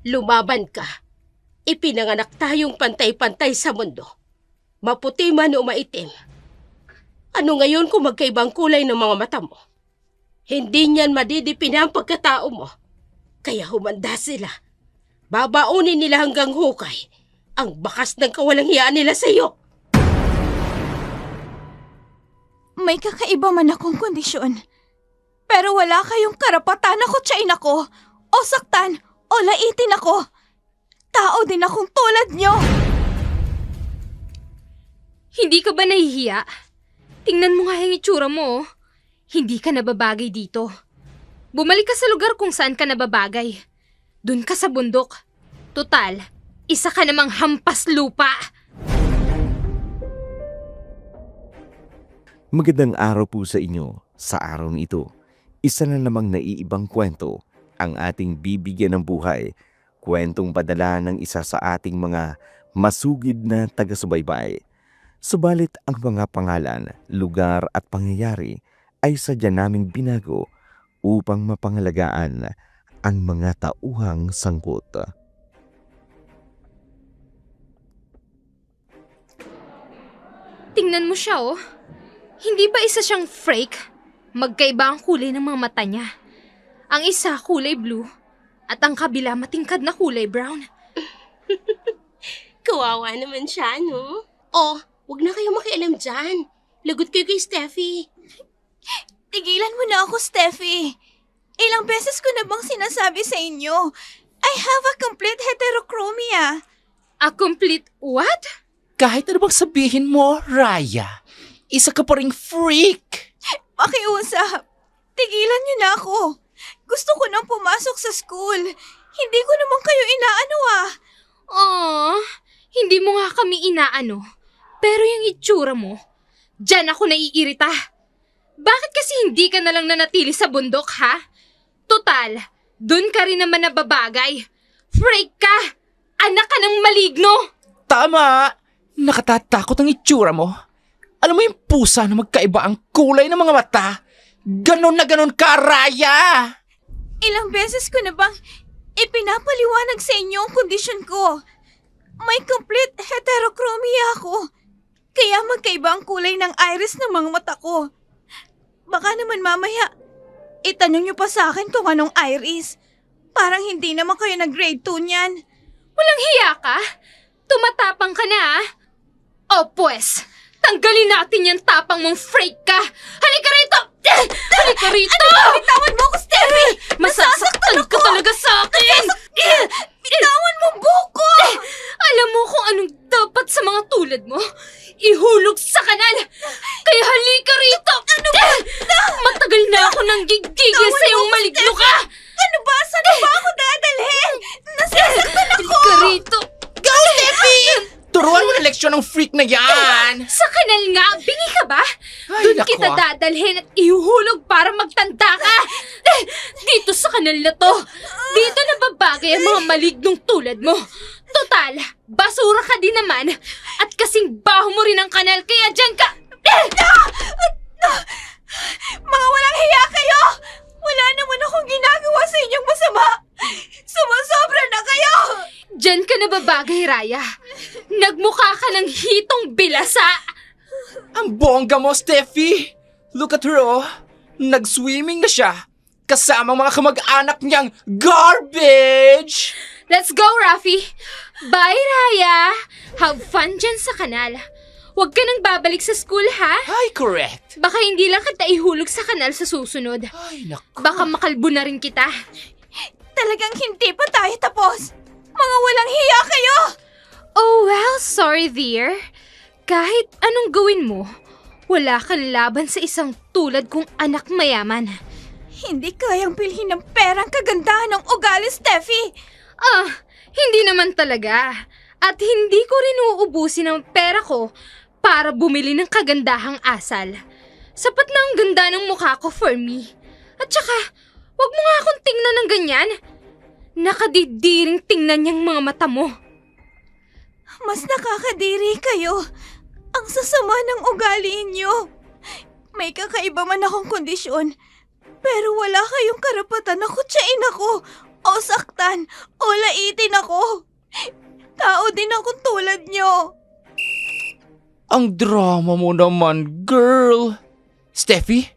Lumaban ka. Ipinanganak tayong pantay-pantay sa mundo. Maputi man o maitim. Ano ngayon kung magkaibang kulay ng mga mata mo? Hindi niyan madidipin ang pagkatao mo. Kaya humanda sila. Babaunin nila hanggang hukay ang bakas ng kawalanghiyaan nila sa iyo. May kakaiba man akong kondisyon. Pero wala kayong karapatan na kutsain ako, o saktan, o laitin ako. Tao din akong tulad nyo. Hindi ka ba nahihiya? Tingnan mo nga yung itsura mo. Hindi ka nababagay dito. Bumalik ka sa lugar kung saan ka nababagay. Doon ka sa bundok. Total, isa ka namang hampas lupa. Magandang araw po sa inyo. Sa araw nito, isa na namang naiibang kwento ang ating bibigyan ng buhay. Kwentong padala ng isa sa ating mga masugid na taga-subaybay. Subalit ang mga pangalan, lugar at pangyayari ay sadya naming binago upang mapangalagaan ang mga tauhang sangkot. Tingnan mo siya, oh. Hindi ba isa siyang freak? Magkaiba ang kulay ng mga mata niya. Ang isa kulay blue at ang kabila matingkad na kulay brown. Kawawa naman siya, no? Oh, wag na kayo makialam dyan. Lagot kayo kay Steffi. Tigilan mo na ako, Steffi. Ilang beses ko na bang sinasabi sa inyo, I have a complete heterochromia. A complete what? Kahit ano bang sabihin mo, Raya, isa ka pa ring freak. Pakiusap, tigilan niyo na ako. Gusto ko nang pumasok sa school. Hindi ko naman kayo inaano Aww, hindi mo nga kami inaano. Pero yung itsura mo, dyan ako naiirita. Bakit kasi hindi ka nalang nanatili sa bundok, ha? Total, dun ka rin naman nababagay. Freak ka! Anak ka ng maligno! Tama! Nakatatakot ang itsura mo. Alam mo yung pusa na magkaiba ang kulay ng mga mata? Ganon na ganon ka, Raya! Ilang beses ko na bang ipinapaliwanag sa inyo ang kondisyon ko. May complete heterochromia ako. Kaya magkaiba ang kulay ng iris ng mga mata ko. Baka naman mamaya, itanong niyo pa sa akin kung anong iris. Parang hindi naman kayo nag-grade 2 niyan. Walang hiya ka? Tumatapang ka na, ah? O pues, tanggalin natin yung tapang mong freak ka! Halika rito! Halika rito! Ano ba? Bitawan mo ako, Steffi! Masasaktan ka talaga sa akin! Bitawan mo buko! Alam mo kung anong dapat sa mga tulad mo? Ihulog sa kanal! Kaya halika rito! Ano ba? Matagal na ako nang gigigil sa iyong maligno ka! Ano ba? Saan ba ako dadalhin? Nasasaktan ako! Halika rito! Go, Steffi! Turuan mo na leksyon ng freak na yan! Sa kanal nga, bingi ka ba? Ay, Doon nako. kita dadalhin at ihuhulog para magtanda ka! Dito sa kanal na to! Dito nababagay ang mga malignong tulad mo! Total, basura ka din naman at kasing baho mo rin ang kanal kaya dyan ka... Mga walang hiya kayo! Wala naman akong ginagawa sa inyong masama! Sumasobra na kayo! Dyan ka nababagay, Raya. Nagmukha ka ng hitong bilasa. Ang bongga mo, Steffi! Look at her, oh. Nag-swimming na siya. Kasama ang mga kamag-anak niyang garbage! Let's go, Rafi. Bye, Raya. Have fun dyan sa kanal. Huwag ka nang babalik sa school, ha? Ay, correct. Baka hindi lang kita ihulog sa kanal sa susunod. Ay, naku. Baka makalbo na rin kita. Talagang hindi pa tayo tapos! Mga walang hiya kayo! Oh, well, sorry, dear. Kahit anong gawin mo, wala kang laban sa isang tulad kong anak mayaman. Hindi kayang bilhin ng perang kagandahan ng ugali, Steffi! Hindi naman talaga. At hindi ko rin uubusin ang pera ko para bumili ng kagandahang asal. Sapat na ang ganda ng mukha ko for me. At saka, wag mo nga akong tingnan ng ganyan. Nakadidiring tingnan niyang mga mata mo. Mas nakakadiri kayo. Ang sasama ng ugali niyo. May kakaiba man akong kondisyon, pero wala kayong karapatan na kutsain ako o saktan o laitin ako. Tao din akong tulad nyo. Ang drama mo naman, girl. Steffi,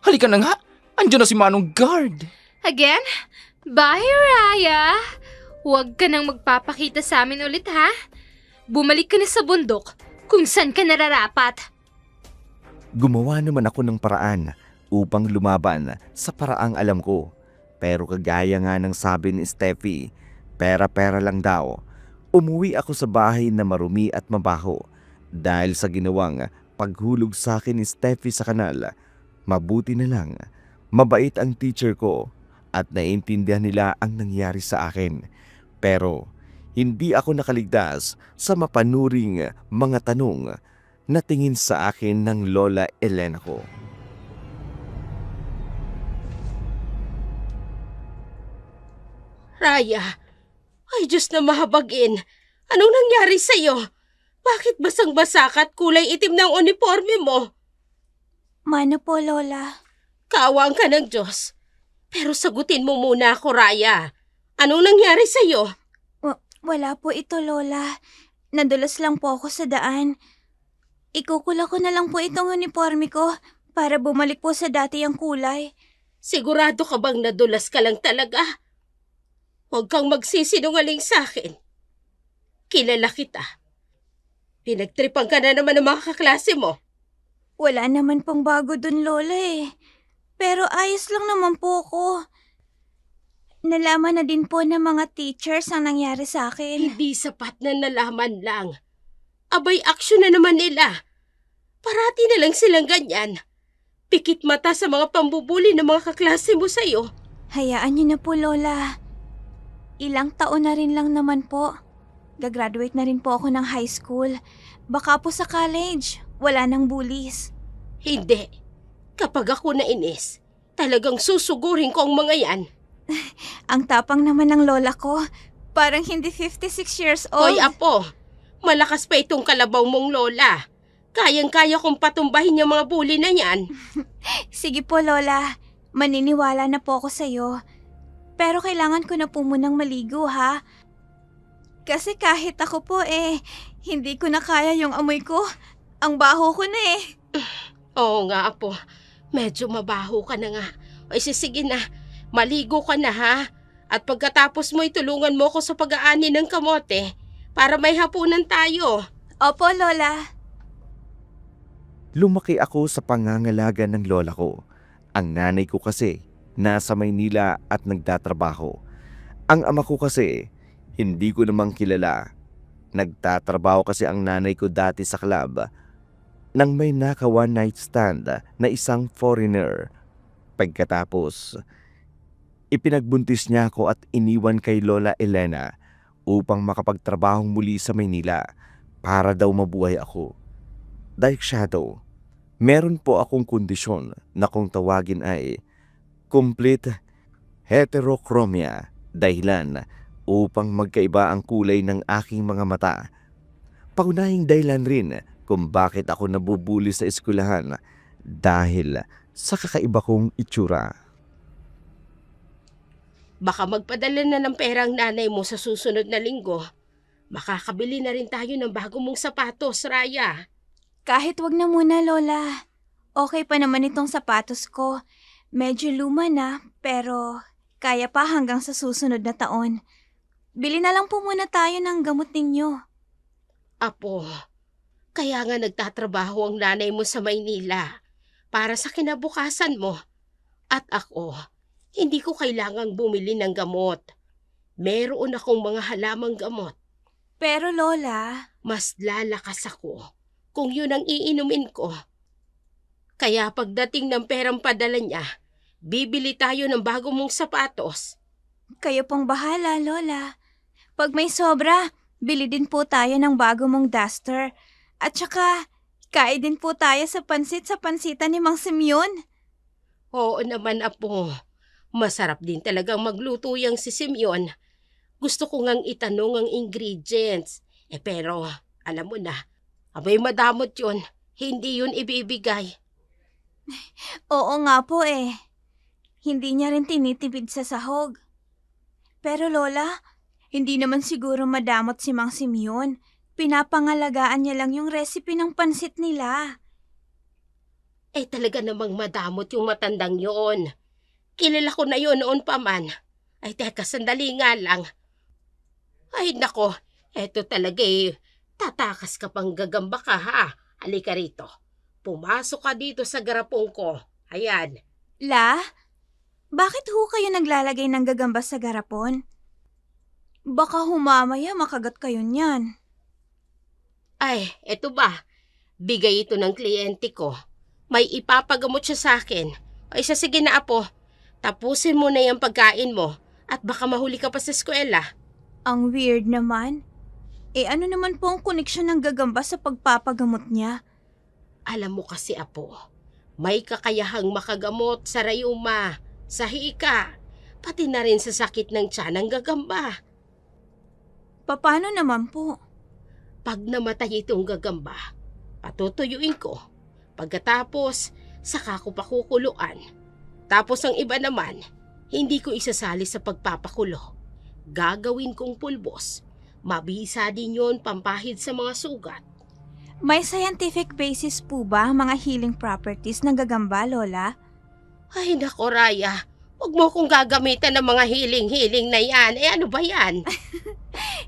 halika na nga. Andiyan na si Manong Guard. Again? Bye, Raya! Huwag ka nang magpapakita sa amin ulit, ha? Bumalik ka na sa bundok kung saan ka nararapat. Gumawa naman ako ng paraan upang lumaban sa paraang alam ko. Pero kagaya nga ng sabi ni Steffi, pera-pera lang daw. Umuwi ako sa bahay na marumi at mabaho dahil sa ginawang paghulog sa akin ni Steffi sa kanal. Mabuti na lang, mabait ang teacher ko at naiintindihan nila ang nangyari sa akin. Pero hindi ako nakaligtas sa mapanuring mga tanong na tingin sa akin ng Lola Elena ko. Raya, ay Diyos na mahabagin. Anong nangyari sa'yo? Bakit basang-basa ka at kulay itim ng uniforme mo? Mano po, Lola? Kaawaan ka ng Diyos. Pero sagutin mo muna ako, Raya. Anong nangyari sa'yo? Wala po ito, Lola. Nadulas lang po ako sa daan. Ikukula ko na lang po itong uniforme ko para bumalik po sa dati ang kulay. Sigurado ka bang nadulas ka lang talaga? Huwag kang magsisinungaling sa akin. Kilala kita. Pinagtripan ka na naman ng mga kaklase mo. Wala naman pong bago dun, Lola eh. Pero ayos lang naman po ako. Nalaman na din po ng mga teachers ang nangyari sa akin. Hindi sapat na nalaman lang. Abay, aksyon na naman nila. Parati na lang silang ganyan. Pikit mata sa mga pambubuli ng mga kaklase mo sa'yo. Hayaan niyo na po, Lola. Ilang taon na rin lang naman po. Gagraduate na rin po ako ng high school. Baka po sa college, wala nang bullies. Hindi. Kapag ako nainis, talagang susugurin ko ang mga yan. Ang tapang naman ng lola ko. Parang hindi 56 years old. Hoy, Apo. Malakas pa itong kalabaw mong lola. Kayang-kaya kong patumbahin yung mga bully na yan. Sige po, Lola. Maniniwala na po ako sa'yo. Pero kailangan ko na po munang maligo, ha? Kasi kahit ako po hindi ko na kaya yung amoy ko. Ang baho ko na eh. Oo nga, Apo. Medyo mabaho ka na nga. O sige na, maligo ka na ha. At pagkatapos mo itulungan mo ko sa pag-aani ng kamote para may hapunan tayo. Opo, Lola. Lumaki ako sa pangangalaga ng lola ko. Ang nanay ko kasi nasa Maynila at nagtatrabaho. Ang ama ko kasi hindi ko namang kilala. Nagtatrabaho kasi ang nanay ko dati sa club nang may naka one night stand na isang foreigner. Pagkatapos, ipinagbuntis niya ako at iniwan kay Lola Elena upang makapagtrabaho muli sa Maynila para daw mabuhay ako. Dahil shadow, meron po akong kondisyon na kung tawagin ay complete heterochromia, dahilan upang magkaiba ang kulay ng aking mga mata. Paunahing dahilan rin kung bakit ako nabubuli sa eskwelahan dahil sa kakaiba kong itsura. Baka magpadala na ng pera ang nanay mo sa susunod na linggo. Makakabili na rin tayo ng bago mong sapatos, Raya. Kahit wag na muna, Lola. Okay pa naman itong sapatos ko. Medyo luma na, pero kaya pa hanggang sa susunod na taon. Bili na lang po muna tayo ng gamot ninyo. Apo, kaya nga nagtatrabaho ang nanay mo sa Maynila para sa kinabukasan mo. At ako, hindi ko kailangang bumili ng gamot. Meron akong mga halamang gamot. Pero Lola, Mas lalakas ako kung yun ang iinumin ko. Kaya pagdating ng perang padala niya, bibili tayo ng bago mong sapatos. kayo pong bahala, Lola. Pag may sobra, bili din po tayo ng bago mong duster. At saka, kain din po tayo sa pansitan ni Mang Simeon. Oo naman, Apo. Masarap din talagang magluto yang si Simeon. Gusto ko ngang itanong ang ingredients. Pero, alam mo na, abay madamot yun. Hindi yun ibibigay. Oo nga po Hindi niya rin tinitipid sa sahog. Pero Lola, hindi naman siguro madamot si Mang Simeon. Pinapangalagaan niya lang yung recipe ng pansit nila. Talaga namang madamot yung matandang yon. Kilala ko na yon noon pa man. Teka, sandali nga lang. Nako, eto talaga tatakas ka pang gagamba ka ha. Halika rito. Pumasok ka dito sa garapong ko. Ayan. La, bakit ho kayo naglalagay ng gagamba sa garapon? Baka humamaya makagat kayo niyan. Eto ba? Bigay ito ng kliyente ko. May ipapagamot siya sa akin. Sige na apo. Tapusin mo na yung pagkain mo at baka mahuli ka pa sa eskwela. Ang weird naman. Ano naman po ang koneksyon ng gagamba sa pagpapagamot niya? Alam mo kasi apo, may kakayahang makagamot sa rayuma, sa hika, pati na rin sa sakit ng tiyan ng gagamba. Paano naman po? Pag namatay itong gagamba, patutuyuin ko. Pagkatapos, saka ko pakukuluan. Tapos ang iba naman, hindi ko isasali sa pagpapakulo. Gagawin kong pulbos. Mabisa din yon pampahid sa mga sugat. May scientific basis po ba ang mga healing properties ng gagamba, Lola? Nako Raya, huwag mo kong gagamitan ng mga hiling-hiling na yan. Ano ba yan?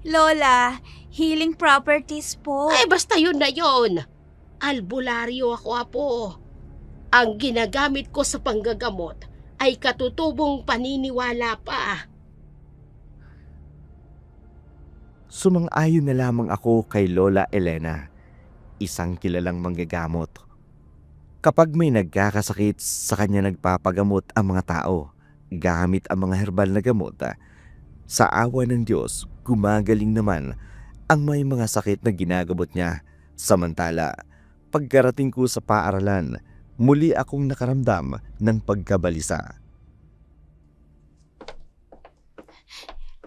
Lola, healing properties po. Basta yun na yun. Albularyo ako, apo. Ang ginagamit ko sa panggagamot ay katutubong paniniwala pa. Sumang-ayon na lamang ako kay Lola Elena, isang kilalang manggagamot. Kapag may nagkakasakit, sa kanya nagpapagamot ang mga tao, gamit ang mga herbal na gamot. Sa awa ng Diyos, gumagaling naman ang may mga sakit na ginagamot niya. Samantala, pagkarating ko sa paaralan, muli akong nakaramdam ng pagkabalisa.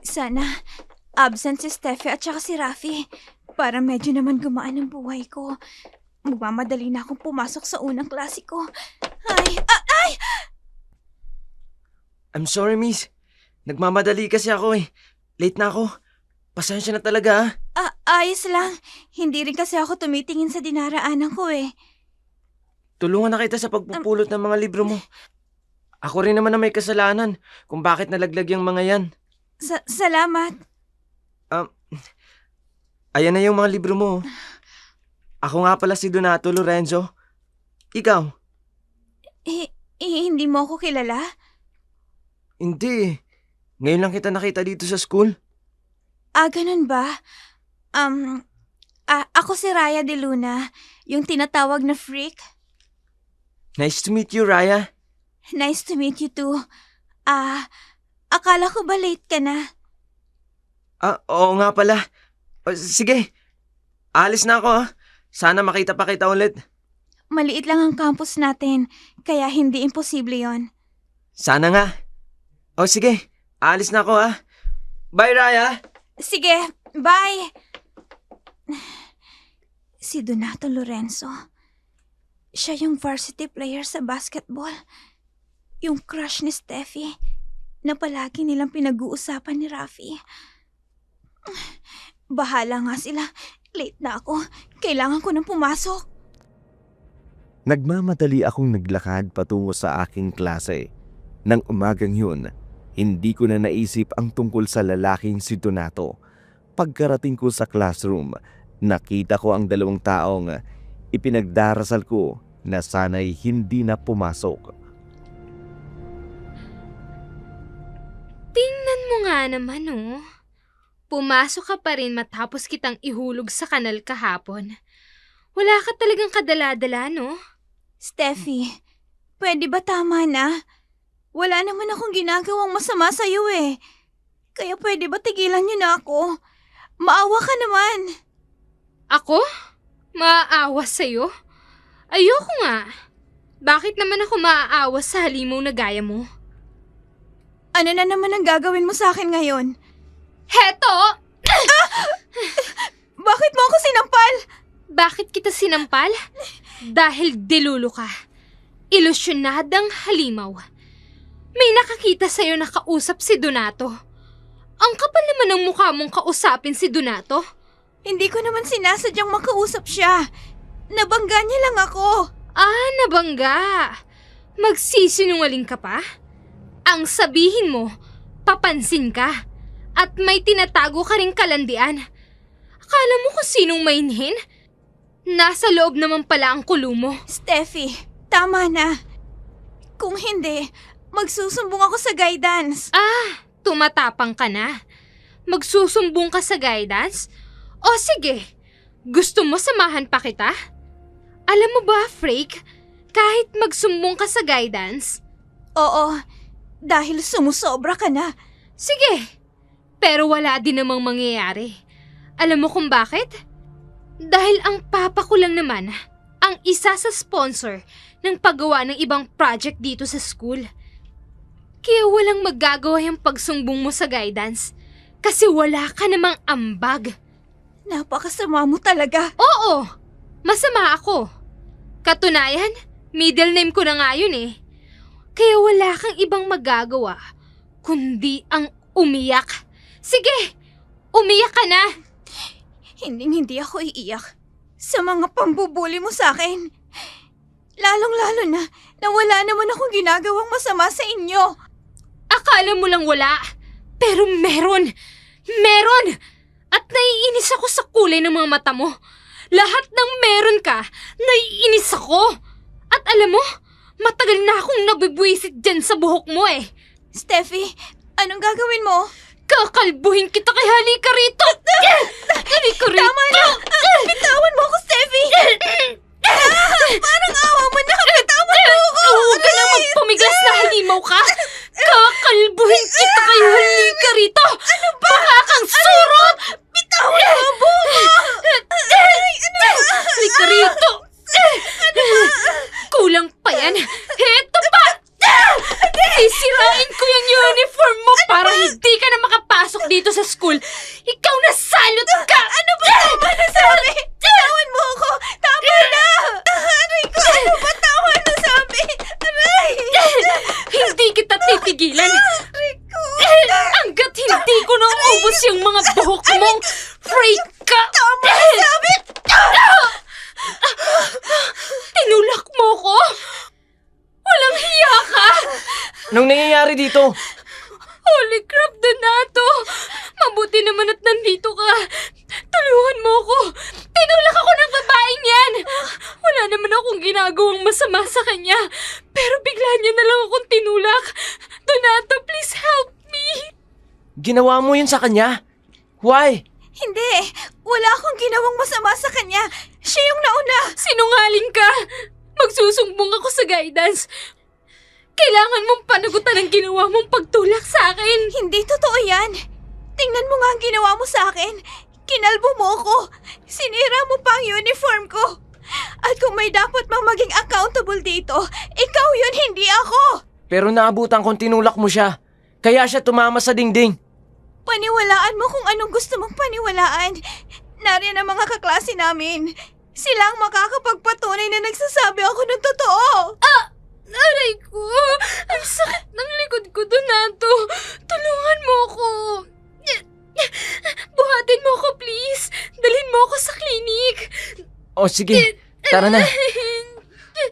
Sana absent si Steffi at saka si Rafi para medyo naman gumaan ang buhay ko. Magmamadali na akong pumasok sa unang klase ko. Ay! I'm sorry, miss. Nagmamadali kasi ako eh. Late na ako. Pasensya na talaga Ayos lang. Hindi rin kasi ako tumitingin sa dinaraanan ko eh. Tulungan na kita sa pagpupulot ng mga libro mo. Ako rin naman na may kasalanan kung bakit nalaglag yung mga yan. Salamat. Ayan na yung mga libro mo. Ako nga pala si Donato Lorenzo. Ikaw? Hindi mo ako kilala? Hindi. Ngayon lang kita nakita dito sa school. Ganun ba? Ako si Raya de Luna, yung tinatawag na freak. Nice to meet you, Raya. Nice to meet you too. Akala ko ba late ka na? Oo nga pala. Sige, alis na ako ha. Sana makita pa kita ulit. Maliit lang ang campus natin, kaya hindi imposible yon. Sana nga. Sige, alis na ako ha. Bye, Raya. Sige, bye! Si Donato Lorenzo. Siya yung varsity player sa basketball. Yung crush ni Steffi na palagi nilang pinag-uusapan ni Rafi. Bahala nga sila. Late na ako. Kailangan ko nang pumasok. Nagmamadali akong naglakad patungo sa aking klase. Nang umagang yun, hindi ko na naisip ang tungkol sa lalaking si Donato. Pagkarating ko sa classroom, nakita ko ang dalawang taong ipinagdarasal ko na sana'y hindi na pumasok. Tingnan mo nga naman, oh. Pumasok ka pa rin matapos kitang ihulog sa kanal kahapon. Wala ka talagang kadala-dala, no? Steffi, pwede ba tama na? Wala naman akong ginagawang masama sa'yo eh. Kaya pwede ba tigilan niyo na ako? Maawa ka naman. Ako? Maaawa sa'yo? Ayoko nga. Bakit naman ako maaawa sa halimaw na gaya mo? Ano na naman ang gagawin mo sa akin ngayon? Heto! Bakit mo ako sinampal? Bakit kita sinampal? Dahil dilulo ka. Ilusyonadang halimaw. May nakakita sa'yo na kausap si Donato. Ang kapal naman ng mukha mong kausapin si Donato. Hindi ko naman sinasadyang makausap siya. Nabangga niya lang ako. Ah, nabangga. Magsisinungaling ka pa? Ang sabihin mo, papansin ka. At may tinatago ka ring kalandian. Akala mo kung sinong mainhin? Nasa loob naman pala ang kulo mo. Steffi, tama na. Kung hindi, magsusumbong ako sa guidance. Ah, tumatapang ka na. Magsusumbong ka sa guidance? O sige, gusto mo samahan pa kita? Alam mo ba, Freak, kahit magsumbong ka sa guidance? Oo, dahil sumusobra ka na. Sige, pero wala din namang mangyayari. Alam mo kung bakit? Dahil ang papa ko lang naman ang isa sa sponsor ng paggawa ng ibang project dito sa school. Kaya walang magagawa yung pagsumbong mo sa guidance kasi wala ka namang ambag. Napakasama mo talaga. Oo, masama ako. Katunayan, middle name ko na nga yun eh. Kaya wala kang ibang magagawa kundi ang umiyak. Sige, umiyak ka na. Hindi ako iiyak sa mga pambubuli mo sa akin. Lalong-lalo na wala naman akong ginagawang masama sa inyo. Akala mo lang wala, pero meron. Meron! At naiinis ako sa kulay ng mga mata mo. Lahat ng meron ka, naiinis ako. At alam mo, matagal na akong nabibwisit dyan sa buhok mo eh. Steffi, anong gagawin mo? Kakalbuhin kita kay halika rito! Halika rito! Tama na! Bitawan mo ako, Steffi! Parang awa mo na! Bitawan mo ako! Huwag ka na magpumigas na halimaw ka! Kakalbuhin kita kay halika rito! Ano ba? Baka kang surot! Bitawan mo ang buhok mo! Halika rito! Kulang pa yan! Heto pa! Sisirain ko yung uniform mo para hindi ka na makapasok dito sa school. Ikaw na salot ka! Ano ba tama na sabi? Bitawan mo ako! Tama na! Aray ko! Ano ba tama na sabi? Aray! Hindi kita titigilan. Aray ko! Hanggat hindi ko naubos yung mga buhok mong freak ka! Tama na sabi! Tinulak mo ko? Walang hiya ka! Anong nangyayari dito? Holy crap, Donato! Mabuti naman at nandito ka. Tulungan mo ko. Tinulak ako ng babaeng yan. Wala naman akong ginagawang masama sa kanya. Pero bigla niya na lang akong tinulak. Donato, please help me. Ginawa mo yun sa kanya? Why? Hindi! Wala akong ginawang masama sa kanya. Siya yung nauna. Sinungaling ka. Magsusumbong ako sa guidance. Kailangan mong panagutan ang ginawa mong pagtulak sa akin. Hindi totoo yan. Tingnan mo nga ang ginawa mo sa akin. Kinalbo mo ko. Sinira mo pa ang uniform ko. At kung may dapat mang maging accountable dito, ikaw yun, hindi ako. Pero naabutan kong tinulak mo siya. Kaya siya tumama sa dingding. Paniwalaan mo kung anong gusto mong paniwalaan. Nariyan ang mga kaklase namin. Sila ang makakapagpatunay na nagsasabi ako ng totoo. Aray ko! Ang sakit ng likod ko, Donato! Tulungan mo ako! Buhatin mo ako, please! Dalhin mo ako sa klinik! O sige, tara na.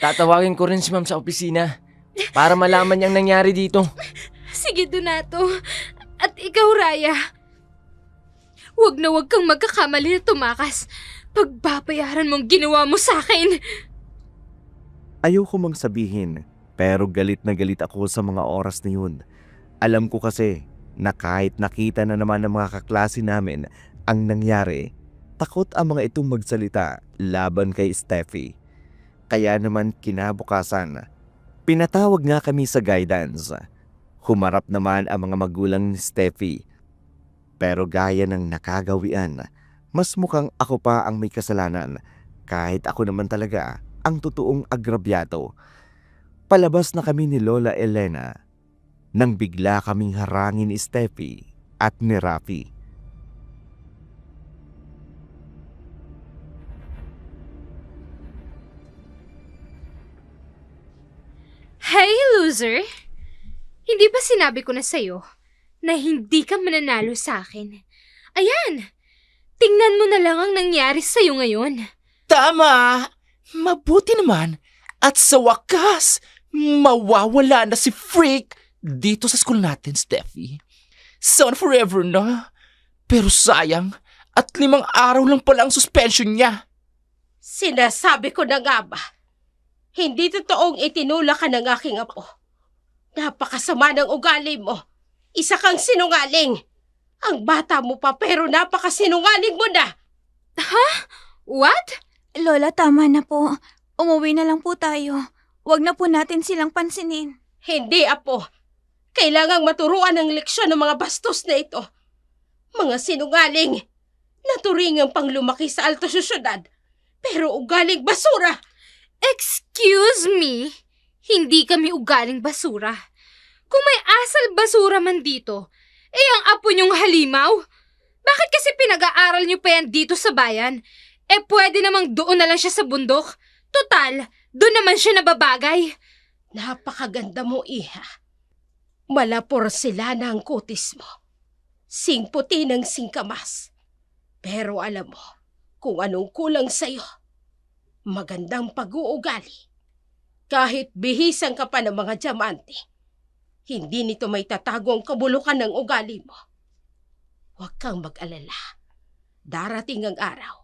Tatawagin ko rin si ma'am sa opisina para malaman niyang nangyari dito. Sige, Donato. At ikaw, Raya. Huwag na huwag kang magkakamali na tumakas. Pagbabayaran mong ginawa mo sa akin. Ayoko mang sabihin, pero galit na galit ako sa mga oras na yun. Alam ko kasi na kahit nakita na naman ng mga kaklase namin ang nangyari, takot ang mga itong magsalita laban kay Steffi. Kaya naman kinabukasan, pinatawag nga kami sa guidance. Humarap naman ang mga magulang ni Steffi. Pero gaya ng nakagawian, mas mukhang ako pa ang may kasalanan kahit ako naman talaga ang totoong agrabyado. Palabas na kami ni Lola Elena nang bigla kaming harangin ni Steffi at ni Rafi. Hey, loser! Hindi ba sinabi ko na sa'yo na hindi ka mananalo sa akin. Ayan, tingnan mo na lang ang nangyari sa'yo ngayon. Tama! Mabuti naman. At sa wakas, mawawala na si Freak dito sa school natin, Steffi. Sana forever na. Pero sayang, at 5 araw lang pala ang suspension niya. Sinasabi ko na nga ba, hindi totoong itinula ka ng aking apo. Napakasama ng ugali mo. Isa kang sinungaling. Ang bata mo pa pero napakasinungaling mo na. What? Lola, tama na po. Umuwi na lang po tayo. Huwag na po natin silang pansinin. Hindi, apo. Kailangang maturuan ng leksyon ng mga bastos na ito. Mga sinungaling. Naturingang pang lumaki sa alto syudad. Pero ugaling basura. Excuse me? Hindi kami ugaling basura. Kung may asal basura man dito, ang apo niyong halimaw? Bakit kasi pinag-aaral niyo pa yan dito sa bayan? Pwede namang doon na lang siya sa bundok. Total, doon naman siya nababagay. Napakaganda mo, iha. Malapor sila na ang kutis mo. Singputi ng singkamas. Pero alam mo kung anong kulang sa'yo. Magandang pag-uugali. Kahit bihisan ka pa ng mga diamante, hindi nito may tatago ang kabulukan ng ugali mo. Huwag kang mag-alala. Darating ang araw.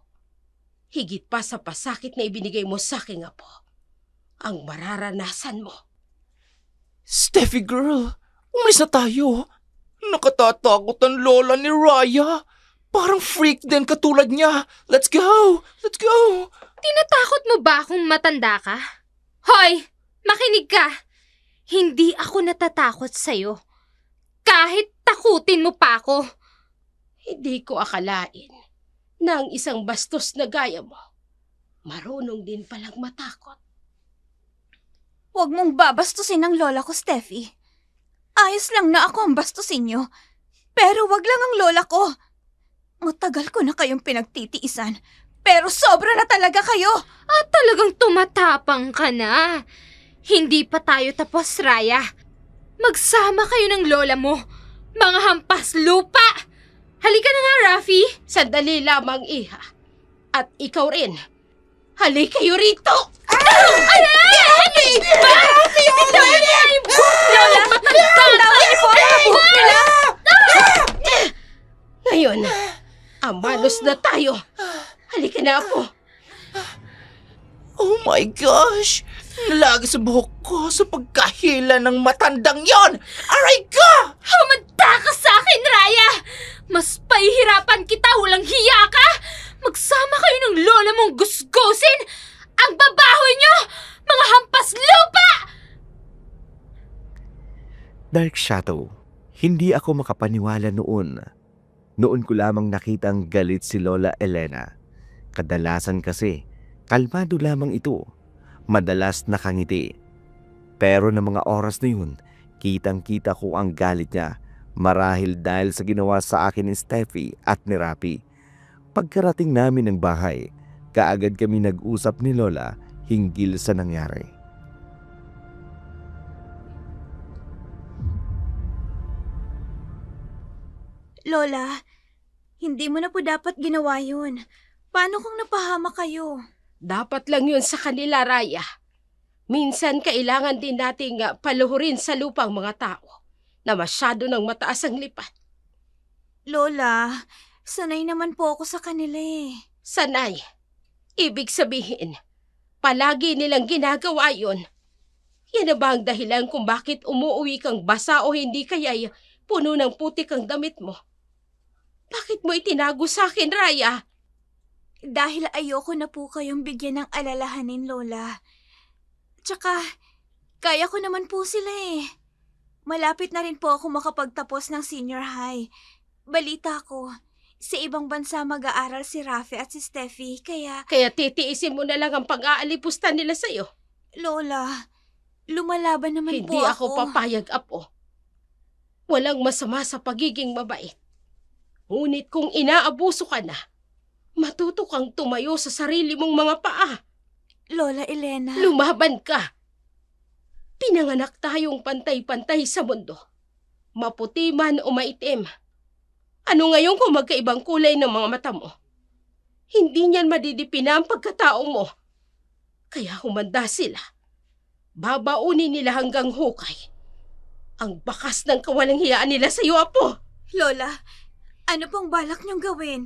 Higit pa sa pasakit na ibinigay mo sa aking apo, ang mararanasan mo. Steffi girl, umalis na tayo. Nakatatakot ang lola ni Raya. Parang freak din katulad niya. Let's go! Let's go! Tinatakot mo ba kung matanda ka? Hoy! Makinig ka! Hindi ako natatakot sa'yo. Kahit takutin mo pa ako. Hindi ko akalain na ang isang bastos na gaya mo, marunong din palang matakot. Huwag mong babastusin ang lola ko, Steffi. Ayos lang na ako ang bastusin niyo. Pero wag lang ang lola ko. Matagal ko na kayong pinagtitiisan. Pero sobra na talaga kayo. At talagang tumatapang ka na. Hindi pa tayo tapos, Raya. Magsama kayo ng lola mo. Mga hampas lupa. Halika na nga, Rafi. Sandali lamang, iha. At ikaw rin. Halika kayo rito! Lola, matanda po ang buhok nila. Ngayon, amanos na tayo. Halika na, apo. Oh my gosh! Nalagi sa buhok ko sa pagkahila ng matandang yon! Aray ka! Humanda ka sa akin, Raya! Mas pahihirapan kita, walang hiya ka! Magsama kayo ng lola mong gusgusin! Ang babahoy nyo! Mga hampas lupa! Dark Shadow, hindi ako makapaniwala noon. Noon ko lamang nakitang galit si Lola Elena. Kadalasan kasi, kalmado lamang ito. Madalas nakangiti. Pero ng mga oras na yun, kitang-kita ko ang galit niya marahil dahil sa ginawa sa akin ni Steffi at ni Rapi. Pagkarating namin ng bahay, kaagad kami nag-usap ni Lola hinggil sa nangyari. Lola, hindi mo na po dapat ginawa yun. Paano kung napahama kayo? Dapat lang yun sa kanila, Raya. Minsan kailangan din nating paluhurin sa lupa ang mga tao na masyado ng mataas ang lipat. Lola, sanay naman po ako sa kanila eh. Sanay. Ibig sabihin, palagi nilang ginagawa yun. Yan na ba ang dahilan kung bakit umuuwi kang basa o hindi kaya'y puno ng putik ang damit mo? Bakit mo itinago sa akin, Raya? Dahil ayoko na po kayong bigyan ng alalahanin, Lola. Tsaka, kaya ko naman po sila eh. Malapit na rin po ako makapagtapos ng senior high. Balita ko, sa ibang bansa mag-aaral si Rafi at si Steffi, kaya... Kaya titiisin mo na lang ang pag-aalipusta nila sa'yo. Lola, lumalaban naman Hindi po ako papayag, Apo. Walang masama sa pagiging mabait. Ngunit kung inaabuso ka na, matuto kang tumayo sa sarili mong mga paa. Lola Elena... Lumaban ka. Pinanganak tayong pantay-pantay sa mundo. Maputi man o maitim. Ano ngayon kung magkaibang kulay ng mga mata mo? Hindi niyan madidipina ang pagkatao mo. Kaya humanda sila. Babaunin nila hanggang hukay. Ang bakas ng kawalang hiyaan nila sa iyo, Apo. Lola, ano pong balak niyong gawin?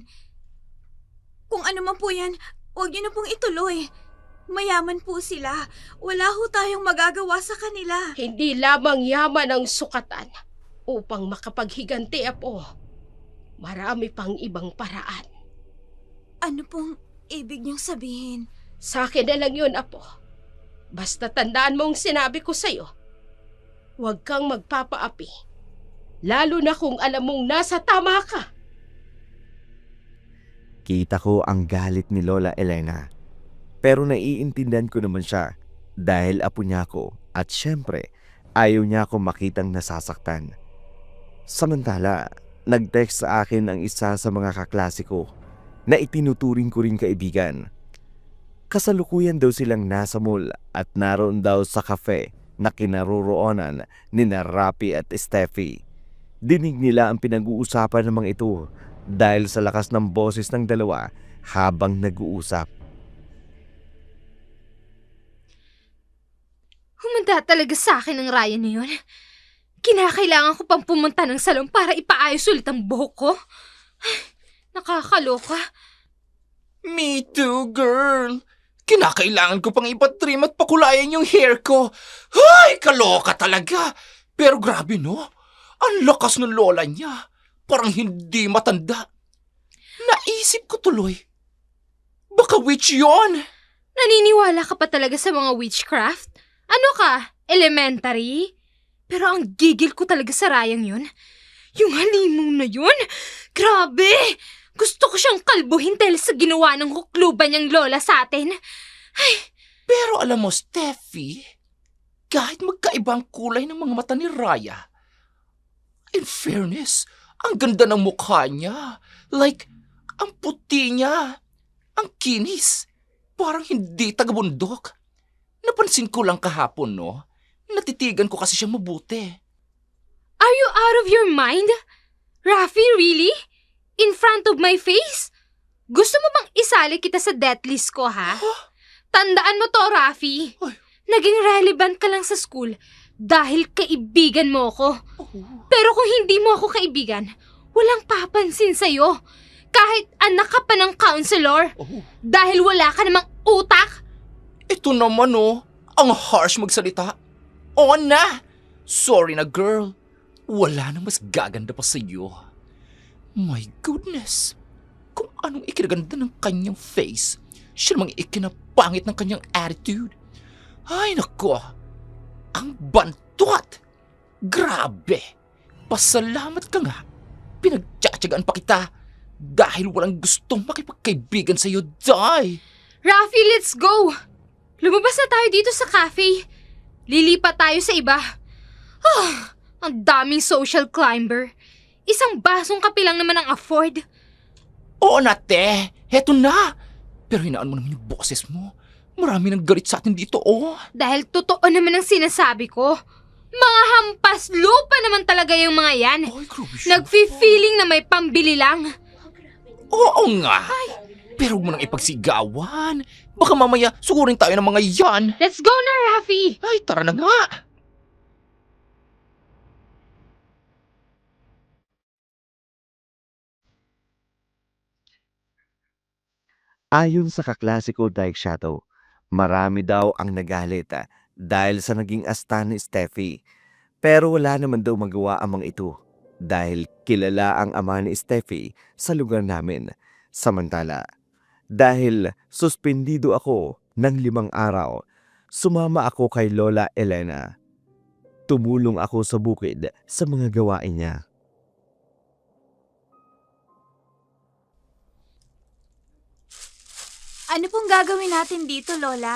Kung ano man po yan, huwag niyo na pong ituloy. Mayaman po sila. Wala ho tayong magagawa sa kanila. Hindi lamang yaman ang sukatan upang makapaghiganti, Apo. Marami pang ibang paraan. Ano pong ibig niyong sabihin? Sa akin na lang yun, Apo. Basta tandaan mong sinabi ko sa'yo. Huwag kang magpapaapi. Lalo na kung alam mong nasa tama ka. Kita ko ang galit ni Lola Elena. Pero naiintindihan ko naman siya dahil apo niya ako at syempre ayaw niya akong makitang nasasaktan. Samantala, nag-text sa akin ang isa sa mga kaklase ko na itinuturing ko rin kaibigan. Kasalukuyan daw silang nasa mall at naroon daw sa cafe na kinaroroonan ni Rafi at Steffi. Dinig nila ang pinag-uusapan ng mga ito dahil sa lakas ng boses ng dalawa habang nag-uusap. Humanda talaga sa akin ang Ryan na yun. Kinakailangan ko pang pumunta ng salon para ipaayos ulit ang buhok ko. Nakakaloka. Me too, girl. Kinakailangan ko pang ipatrim at pakulayan yung hair ko. Ay, kaloka talaga. Pero grabe no, ang lakas ng lola niya. Parang hindi matanda. Naisip ko tuloy, baka witch yon. Naniniwala ka pa talaga sa mga witchcraft? Ano ka? Elementary? Pero ang gigil ko talaga sa Ryan yun. Yung halimong na yun? Grabe! Gusto ko siyang kalbuhin dahil sa ginawa ng hukluban niyang lola sa atin. Pero alam mo, Steffi, kahit magkaibang kulay ng mga mata ni Raya, in fairness, ang ganda ng mukha niya. Like, ang puti niya. Ang kinis. Parang hindi taga-bundok. Napansin ko lang kahapon, no? Natitigan ko kasi siyang mabuti. Are you out of your mind? Rafi, really? In front of my face? Gusto mo bang isali kita sa death list ko, ha? Tandaan mo to, Rafi. Ay. Naging relevant ka lang sa school dahil kaibigan mo ako. Pero kung hindi mo ako kaibigan, walang papansin sa'yo. Kahit anak ka pa ng counselor. Dahil wala ka namang utak. Ito naman, oh. Ang harsh magsalita. Oo na. Sorry na, girl. Wala na mas gaganda pa sa'yo. My goodness. Kung anong ikinaganda ng kanyang face, siya namang ikinapangit ng kanyang attitude. Ay, nako. Ang bantot. Grabe. Pasalamat ka nga. Pinagtsatsagaan pa kita dahil walang gustong makipagkaibigan sa'yo, Day. Rafi, let's go! Lumabas na tayo dito sa cafe. Lilipat tayo sa iba. Ang daming social climber. Isang basong kape lang naman ang afford. Oo na, te. Heto na. Pero hinaan mo naman yung boses mo. Marami nang galit sa atin dito, oh. Dahil totoo naman ang sinasabi ko. Mga hampas lupa naman talaga yung mga yan. Ay, grabe siya. Nagfi-feeling na may pambili lang. Oo nga. Pero huwag mo nang ipagsigawan. Baka mamaya sugurin tayo ng mga yan. Let's go na, Rafi! Ay, tara na nga. Ayon sa kaklase ko, Dyke Shadow, marami daw ang nagalit dahil sa naging asta ni Steffi. Pero wala naman daw magawa ang mga ito dahil kilala ang ama ni Steffi sa lugar namin. Samantala, dahil suspendido ako ng 5 araw, sumama ako kay Lola Elena. Tumulong ako sa bukid sa mga gawain niya. Ano pong gagawin natin dito, Lola?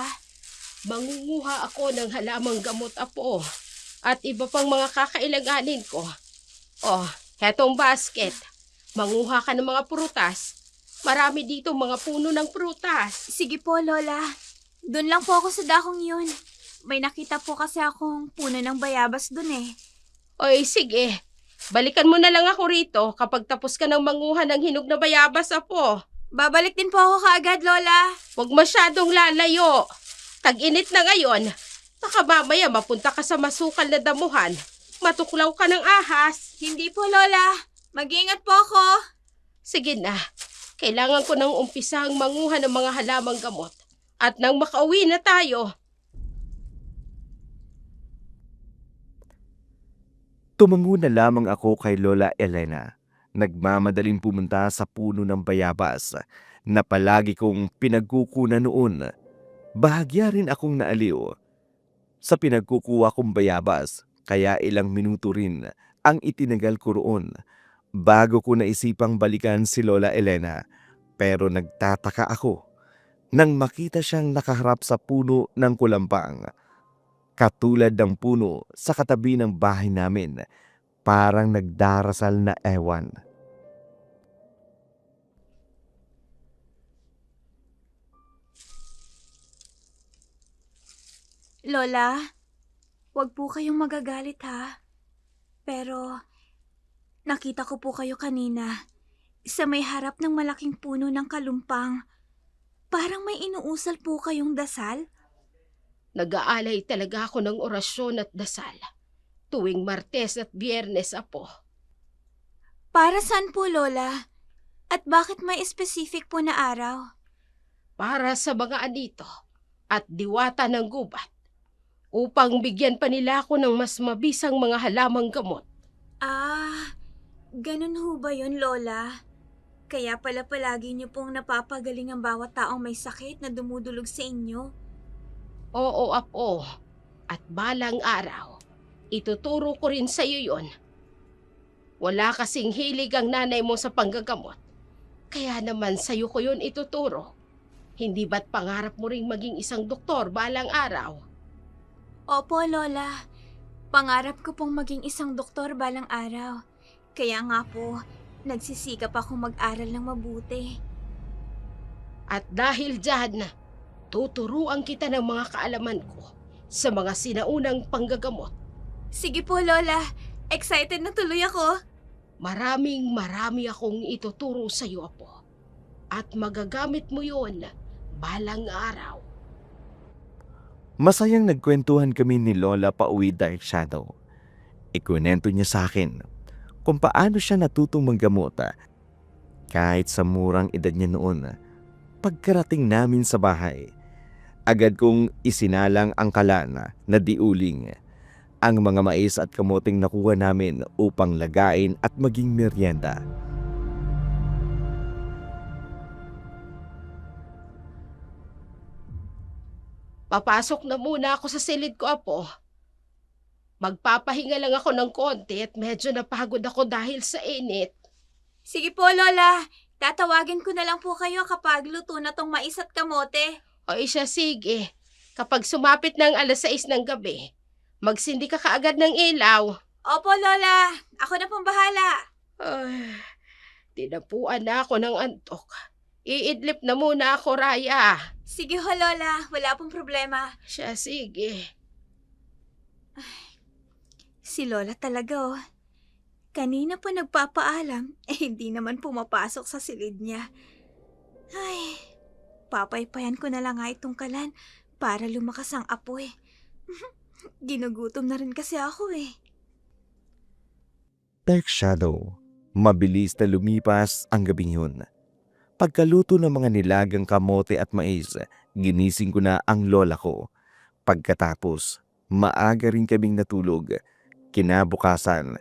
Mangunguha ako ng halamang gamot, Apo. At iba pang mga kakailanganin ko. Oh, hetong basket. Manguha ka ng mga prutas. Marami dito mga puno ng prutas. Sige po, Lola. Doon lang po ako sa dakong yun. May nakita po kasi akong puno ng bayabas doon eh. Oy, sige. Balikan mo na lang ako rito kapag tapos ka ng manguha ng hinog na bayabas, Apo. Babalik din po ako kaagad, Lola. Huwag masyadong lalayo. Tag-init na ngayon. Baka mamaya mapunta ka sa masukal na damuhan. Matuklaw ka ng ahas. Hindi po, Lola. Mag-iingat po ako. Sige na. Kailangan ko nang umpisahang manguha ng mga halamang gamot. At nang makauwi na tayo, Tumango na lamang ako kay Lola Elena. Nagmamadaling pumunta sa puno ng bayabas na palagi kong pinagkukunan noon. Bahagya rin akong naaliw sa pinagkukuha kong bayabas, kaya ilang minuto rin ang itinagal ko roon bago ko naisipang balikan si Lola Elena. Pero nagtataka ako nang makita siyang nakaharap sa puno ng kulampang. Katulad ng puno sa katabi ng bahay namin, parang nagdarasal na ewan. Lola, wag po kayong magagalit ha. Pero, nakita ko po kayo kanina sa may harap ng malaking puno ng kalumpang. Parang may inuusal po kayong dasal. nag-aalay talaga ako ng orasyon at dasal. Tuwing Martes at Biyernes, Apo. Para saan po, Lola? At bakit may specific po na araw? Para sa mga anito at diwata ng gubat. Upang bigyan pa nila ako ng mas mabisang mga halamang gamot. Ah, ganun ho ba yun, Lola? Kaya pala palagi niyo pong napapagaling ang bawat taong may sakit na dumudulog sa inyo. Oo, Apo. At balang araw, ituturo ko rin sa iyo yon. Wala kasing hilig ang nanay mo sa panggagamot. Kaya naman sa iyo ko yon ituturo. Hindi ba't pangarap mo ring maging isang doktor balang araw? Opo, Lola. Pangarap ko pong maging isang doktor balang araw. Kaya nga po, nagsisikap akong mag-aral ng mabuti. At dahil dyan, tuturuan kita ng mga kaalaman ko sa mga sinaunang panggagamot. Sige po, Lola. Excited na tuloy ako. Marami akong ituturo sa iyo, Apo. At magagamit mo yon balang araw. Masayang nagkwentuhan kami ni Lola pauwi Dark Shadow. Ikunento niya sa akin kung paano siya natutong manggamot kahit sa murang edad niya noon. Pagkarating namin sa bahay, agad kong isinalang ang kalan na diuling ang mga mais at kamoting nakuha namin upang lagain at maging merienda. Papasok na muna ako sa silid ko, Apo. Magpapahinga lang ako ng konti at medyo napagod ako dahil sa init. Sige po, Lola. Tatawagin ko na lang po kayo kapag luto na tong mais at kamote. O siya, sige. Kapag sumapit ng 6:00 ng gabi, magsindi ka kaagad ng ilaw. Opo, Lola. Ako na pong bahala. Ay, tinapuan na ako ng antok. Iidlip na muna ako, Raya. Sige ho, Lola. Wala pong problema. Siya, sige. Si Lola talaga, oh. Kanina pa nagpapaalam, hindi naman pumapasok sa silid niya. Ay, papaypayan ko na lang nga itong kalan para lumakas ang apoy. Ginugutom na rin kasi ako eh. Dark Shadow, mabilis na lumipas ang gabing yun. Pagkaluto ng mga nilagang kamote at mais, ginising ko na ang lola ko. Pagkatapos, maaga rin kaming natulog. Kinabukasan,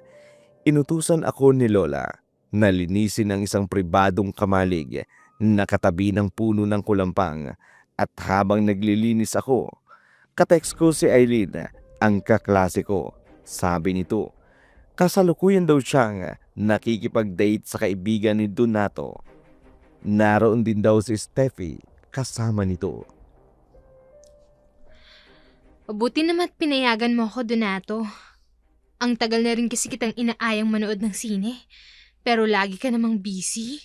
inutusan ako ni Lola na linisin ang isang pribadong kamalig na katabi ng puno ng kulampang. At habang naglilinis ako, katext ko si Eileen, ang kaklase ko. Sabi nito, kasalukuyan daw siyang nakikipag-date sa kaibigan ni Donato. Naroon din daw si Steffi kasama nito. Mabuti naman at pinayagan mo ako, Donato. Ang tagal na rin kasi kitang inaayang manood ng sine. Pero lagi ka namang busy.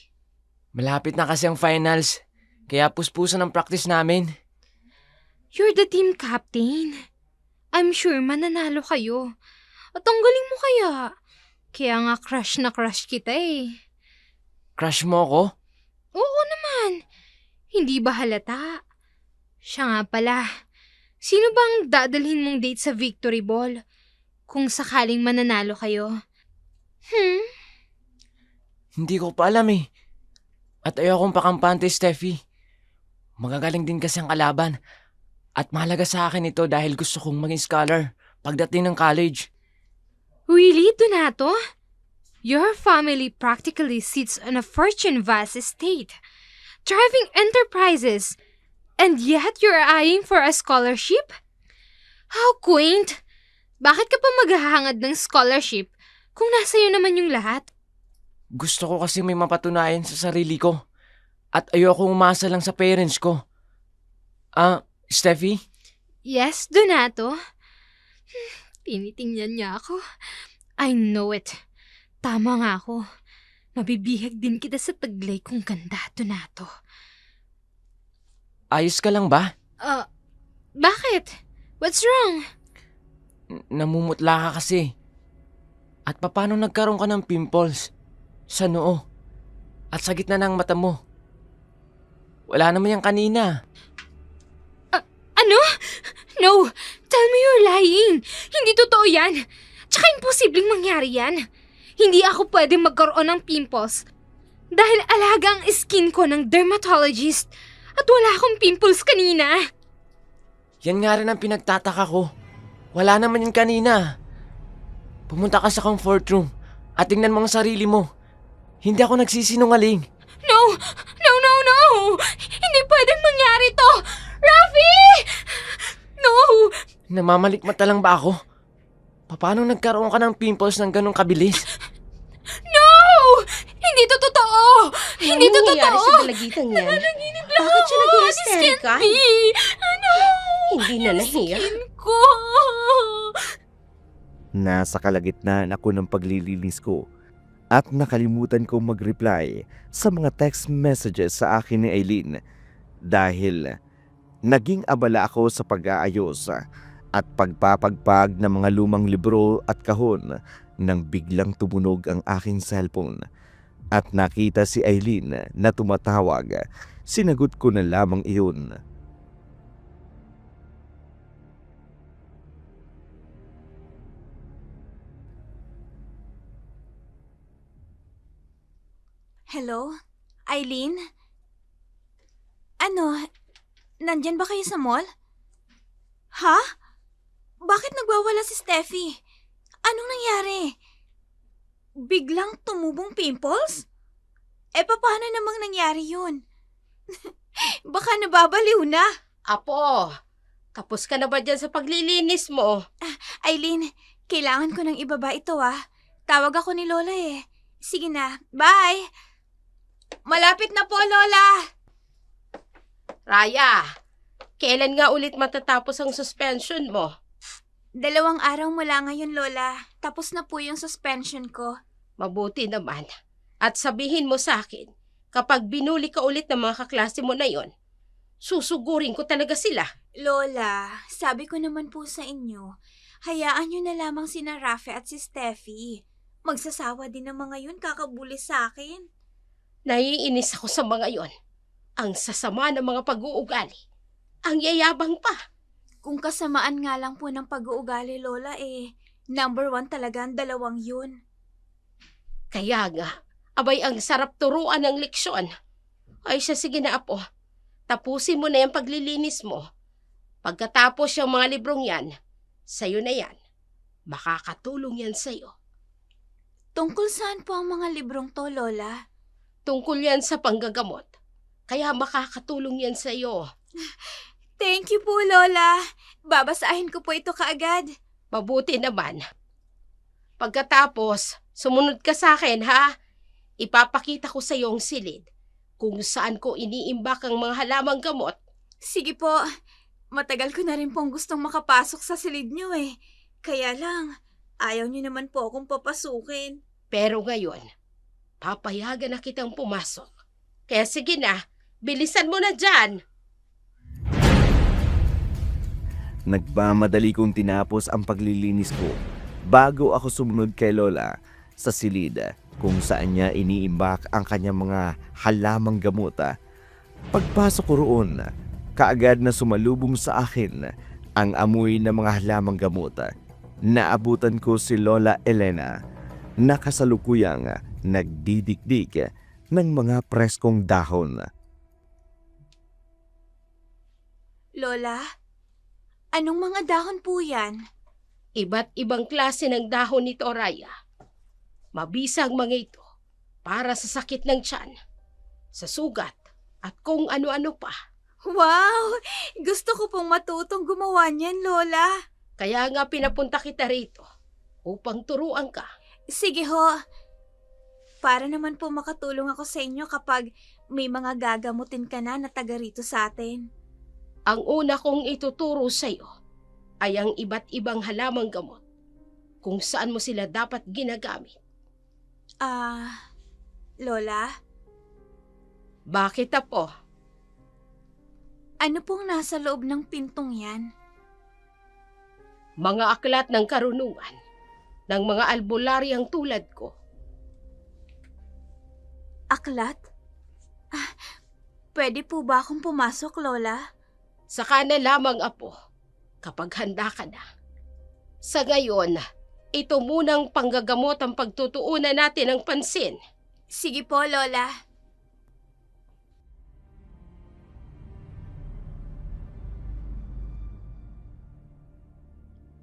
Malapit na kasi ang finals, kaya puspusan ang practice namin. You're the team captain. I'm sure mananalo kayo. At ang galing mo kaya. Kaya nga crush na crush kita eh. Crush mo ako? Oo naman. Hindi ba halata? Siya nga pala. Sino bang dadalhin mong date sa Victory Ball? Kung sakaling mananalo kayo. Hindi ko pa alam eh. At ayokong pakampante, Steffi. Magagaling din kasi ang kalaban. At mahalaga sa akin ito dahil gusto kong maging scholar pagdating ng college. Really, Donato? Your family practically sits on a fortune-vast estate, driving enterprises, and yet you're eyeing for a scholarship? How quaint! Bakit ka pa maghahangad ng scholarship kung nasa iyo naman yung lahat? Gusto ko kasi may mapatunayan sa sarili ko. At ayoko umasa lang sa parents ko. Steffi? Yes, Donato. Tinitingnan niya ako. I know it. Tama nga ako. Mabibihag din kita sa taglay kong ganda, Donato. Ayos ka lang ba? Bakit? What's wrong? Namumutla ka kasi. At paano nagkaroon ka ng pimples? Sa noo. At sa gitna ng mata mo. Wala naman yan kanina. Ano? No! Tell me you're lying! Hindi totoo yan! Tsaka imposibleng mangyari yan. Hindi ako pwedeng magkaroon ng pimples dahil alaga ang skin ko ng dermatologist at wala akong pimples kanina. Yan nga rin ang pinagtataka ko. Wala naman yan kanina. Pumunta ka sa comfort room at tingnan mo ang sarili mo. Hindi ako nagsisinungaling. No! No, no, no! Hindi pwedeng mangyari to! Rafi! No! Namamalikmata lang ba ako? Paano nagkaroon ka ng pimples ng ganong kabilis? No! Hindi to totoo! Hindi to nangyayari totoo! sa dalagitang yan? Bakit siya nag-hysterical? Ano? Hindi na nahiya. Skin ko! Nasa kalagitnaan ako ng paglilinis ko at nakalimutan kong mag-reply sa mga text messages sa akin ni Eileen dahil naging abala ako sa pag-aayos at pagpapagpag ng mga lumang libro at kahon nang biglang tumunog ang aking cellphone at nakita si Eileen na tumatawag. Sinagot ko na lamang iyon. Hello? Eileen? Ano? Nandyan ba kayo sa mall? Ha? Bakit nagwawala si Steffi? Anong nangyari? Biglang tumubong pimples? Paano namang nangyari yun? Baka nababaliw na. Apo, tapos ka na ba dyan sa paglilinis mo? Eileen, kailangan ko nang ibaba ito Tawag ako ni Lola eh. Sige na, bye! Malapit na po, Lola! Raya, kailan nga ulit matatapos ang suspension mo? 2 araw mula ngayon, Lola. Tapos na po yung suspension ko. Mabuti naman. At sabihin mo sa akin, kapag binuli ka ulit ng mga kaklase mo na yon, susugurin ko talaga sila. Lola, sabi ko naman po sa inyo, hayaan nyo na lamang sina Rafe at si Steffi. Magsasawa din ng mga yun kakabuli sa akin. Naiinis ako sa mga yon. Ang sasama ng mga pag-uugali. Ang yayabang pa. Kung kasamaan nga lang po ng pag-uugali, Lola, number 1 talaga ang 2 yun. Kaya nga, abay ang sarap turuan ng leksyon. Ay siya, sige na apo. Tapusin mo na yung paglilinis mo. Pagkatapos yung mga librong yan, sa'yo na yan. Makakatulong yan sa'yo. Tungkol saan po ang mga librong to, Lola? Tungkol yan sa panggagamot. Kaya makakatulong yan sa'yo. Thank you po, Lola. Babasahin ko po ito kaagad. Mabuti naman. Pagkatapos, sumunod ka sa akin, ha? Ipapakita ko sa iyo ang silid kung saan ko iniimbak ang mga halamang gamot. Sige po. Matagal ko na rin pong gustong makapasok sa silid niyo Kaya lang, ayaw niyo naman po akong papasukin. Pero ngayon, papayagan na kitang pumasok. Kaya sige na, bilisan mo na dyan. Nagmamadali kong tinapos ang paglilinis ko bago ako sumunod kay Lola sa silid kung saan niya iniimbak ang kanyang mga halamang gamot. Pagpasok ko roon, kaagad na sumalubong sa akin ang amoy ng mga halamang gamot. Naabutan ko si Lola Elena na kasalukuyang nagdidikdik ng mga preskong dahon. Lola, anong mga dahon po yan? Iba't ibang klase ng dahon nito, Raya. Mabisa ang mga ito para sa sakit ng tiyan, sa sugat, at kung ano-ano pa. Wow! Gusto ko pong matutong gumawa niyan, Lola. Kaya nga pinapunta kita rito upang turuan ka. Sige ho. Para naman po makatulong ako sa inyo kapag may mga gagamutin ka na taga rito sa atin. Ang una kong ituturo sa iyo ay ang iba't ibang halamang gamot kung saan mo sila dapat ginagamit. Lola, Bakit apo? ano pong nasa loob ng pintong yan? Mga aklat ng karunungan ng mga albularyang tulad ko. Aklat? Pwede po ba akong pumasok, Lola? Saka na lamang, apo, kapag handa ka na. Sa ngayon, ito munang panggagamot ang pagtutuunan natin ng pansin. Sige po, Lola.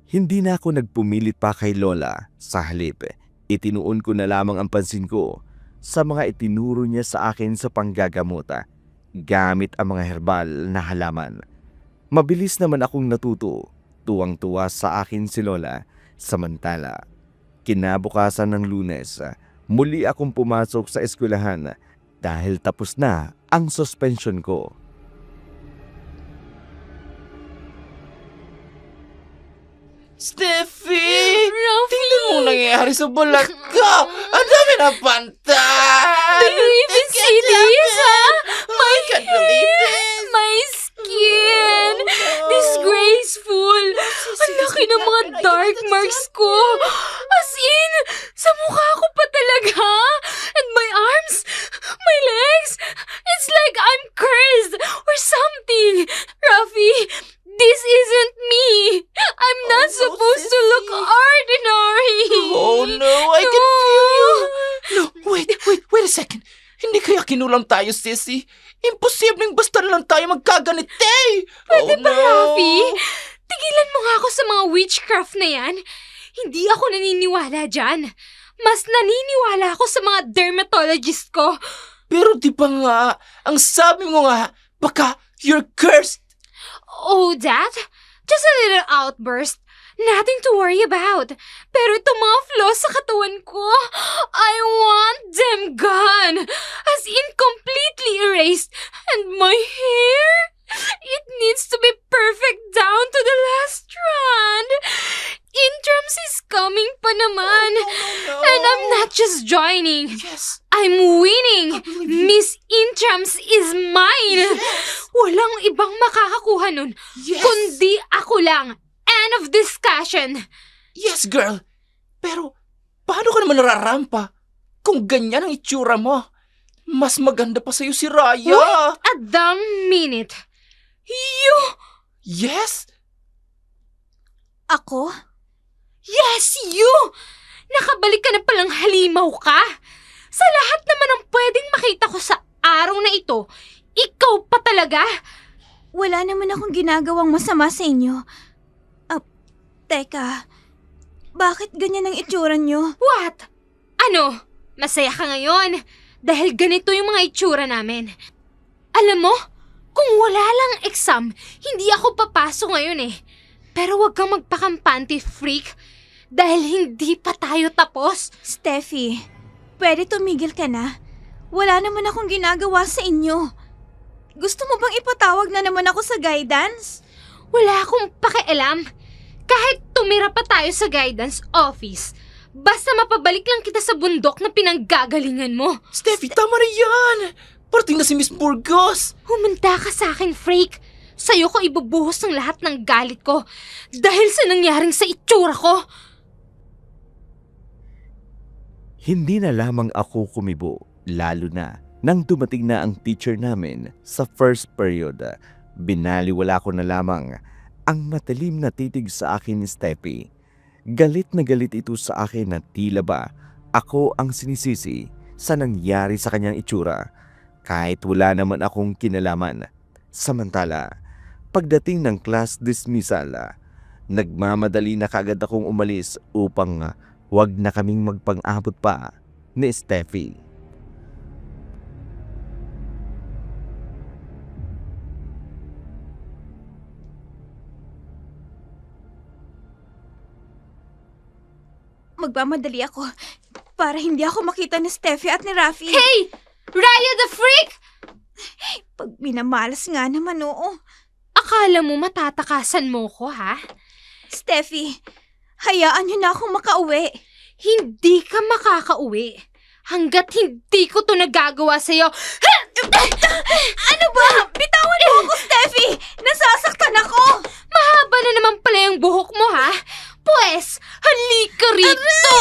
Hindi na ako nagpumilit pa kay Lola. Sa halip, itinuon ko na lamang ang pansin ko sa mga itinuro niya sa akin sa panggagamot gamit ang mga herbal na halaman. Mabilis naman akong natuto. Tuwang-tuwa sa akin si Lola. Samantala, kinabukasan ng Lunes, muli akong pumasok sa eskwelahan dahil tapos na ang suspension ko. Steffi! Tingnan mo nangyayari sa balat ko! Ang dami na pantay! Do you even see this, ha? I can't believe this! My skin! Disgraceful! Ang laki ng mga dark marks ko! As in, sa mukha ko pa talaga! And my arms! My legs! It's like I'm cursed or something! Rafi, this isn't me! I'm not supposed to look ordinary! Oh no, I can feel you! No, wait a second. Hindi kaya kinulam tayo, Sissy? Imposibleng basta lang tayo magkaganite! Pwede oh, ba, no. Rafi? Tigilan mo nga ako sa mga witchcraft na yan. Hindi ako naniniwala dyan. Mas naniniwala ako sa mga dermatologist ko. Pero di ba nga, ang sabi mo nga, baka you're cursed? Oh, that? Just a little outburst. Nothing to worry about. Pero itong mga flaws sa katawan ko, I want them gone. As in completely erased. And my hair? It needs to be perfect down to the last strand. Intrams is coming pa naman. No. And I'm not just joining. Yes. I'm winning! Miss Intrams is mine! Walang ibang makakakuha nun, Yes. kundi ako lang. End of discussion! Yes, girl. Pero, paano ka naman nararampa? Kung ganyan ang itsura mo, mas maganda pa sa'yo si Raya. Wait a damn minute. You! Yes? Ako? Yes, you! Nakabalik ka na palang halimaw ka. Sa lahat naman ng pwedeng makita ko sa araw na ito, ikaw pa talaga. Wala naman akong ginagawang masama sa inyo. Teka, bakit ganyan ang itsura nyo? What? Ano? Masaya ka ngayon? Dahil ganito yung mga itsura namin. Alam mo, kung wala lang exam, hindi ako papasok ngayon eh. Pero wag kang magpakampante, freak. Dahil hindi pa tayo tapos. Steffi, pwede tumigil ka na? Wala naman akong ginagawa sa inyo. Gusto mo bang ipatawag na naman ako sa guidance? Wala akong pakialam. Kahit tumira pa tayo sa guidance office, basta mapabalik lang kita sa bundok na pinanggagalingan mo. Steffi, tama na yan! Parating na si Miss Burgos! Humanda ka sa akin, freak. Sa'yo ko ibubuhos ng lahat ng galit ko dahil sa nangyaring sa itsura ko. Hindi na lamang ako kumibo, lalo na nang dumating na ang teacher namin sa first period. Binaliwala ko na lamang ang matalim na titig sa akin ni Steffi. Galit na galit ito sa akin na tila ba ako ang sinisisi sa nangyari sa kanyang itsura kahit wala naman akong kinalaman. Samantala, pagdating ng class dismissal, nagmamadali na kagad akong umalis upang wag na kaming magpang-abot pa ni Steffi. Magmamadali ako para hindi ako makita ni Steffi at ni Rafi. Hey! Raya the freak! Pag minamalas nga naman, oo. Akala mo matatakasan mo ko, ha? Steffi, hayaan niyo na akong makauwi. Hindi ka makakauwi hanggat hindi ko to nagagawa sa'yo. Ano ba? Bitawan mo ako, Steffi! Nasasaktan ako! Mahaba na naman pala yung buhok mo, ha? Pwes, halika rito!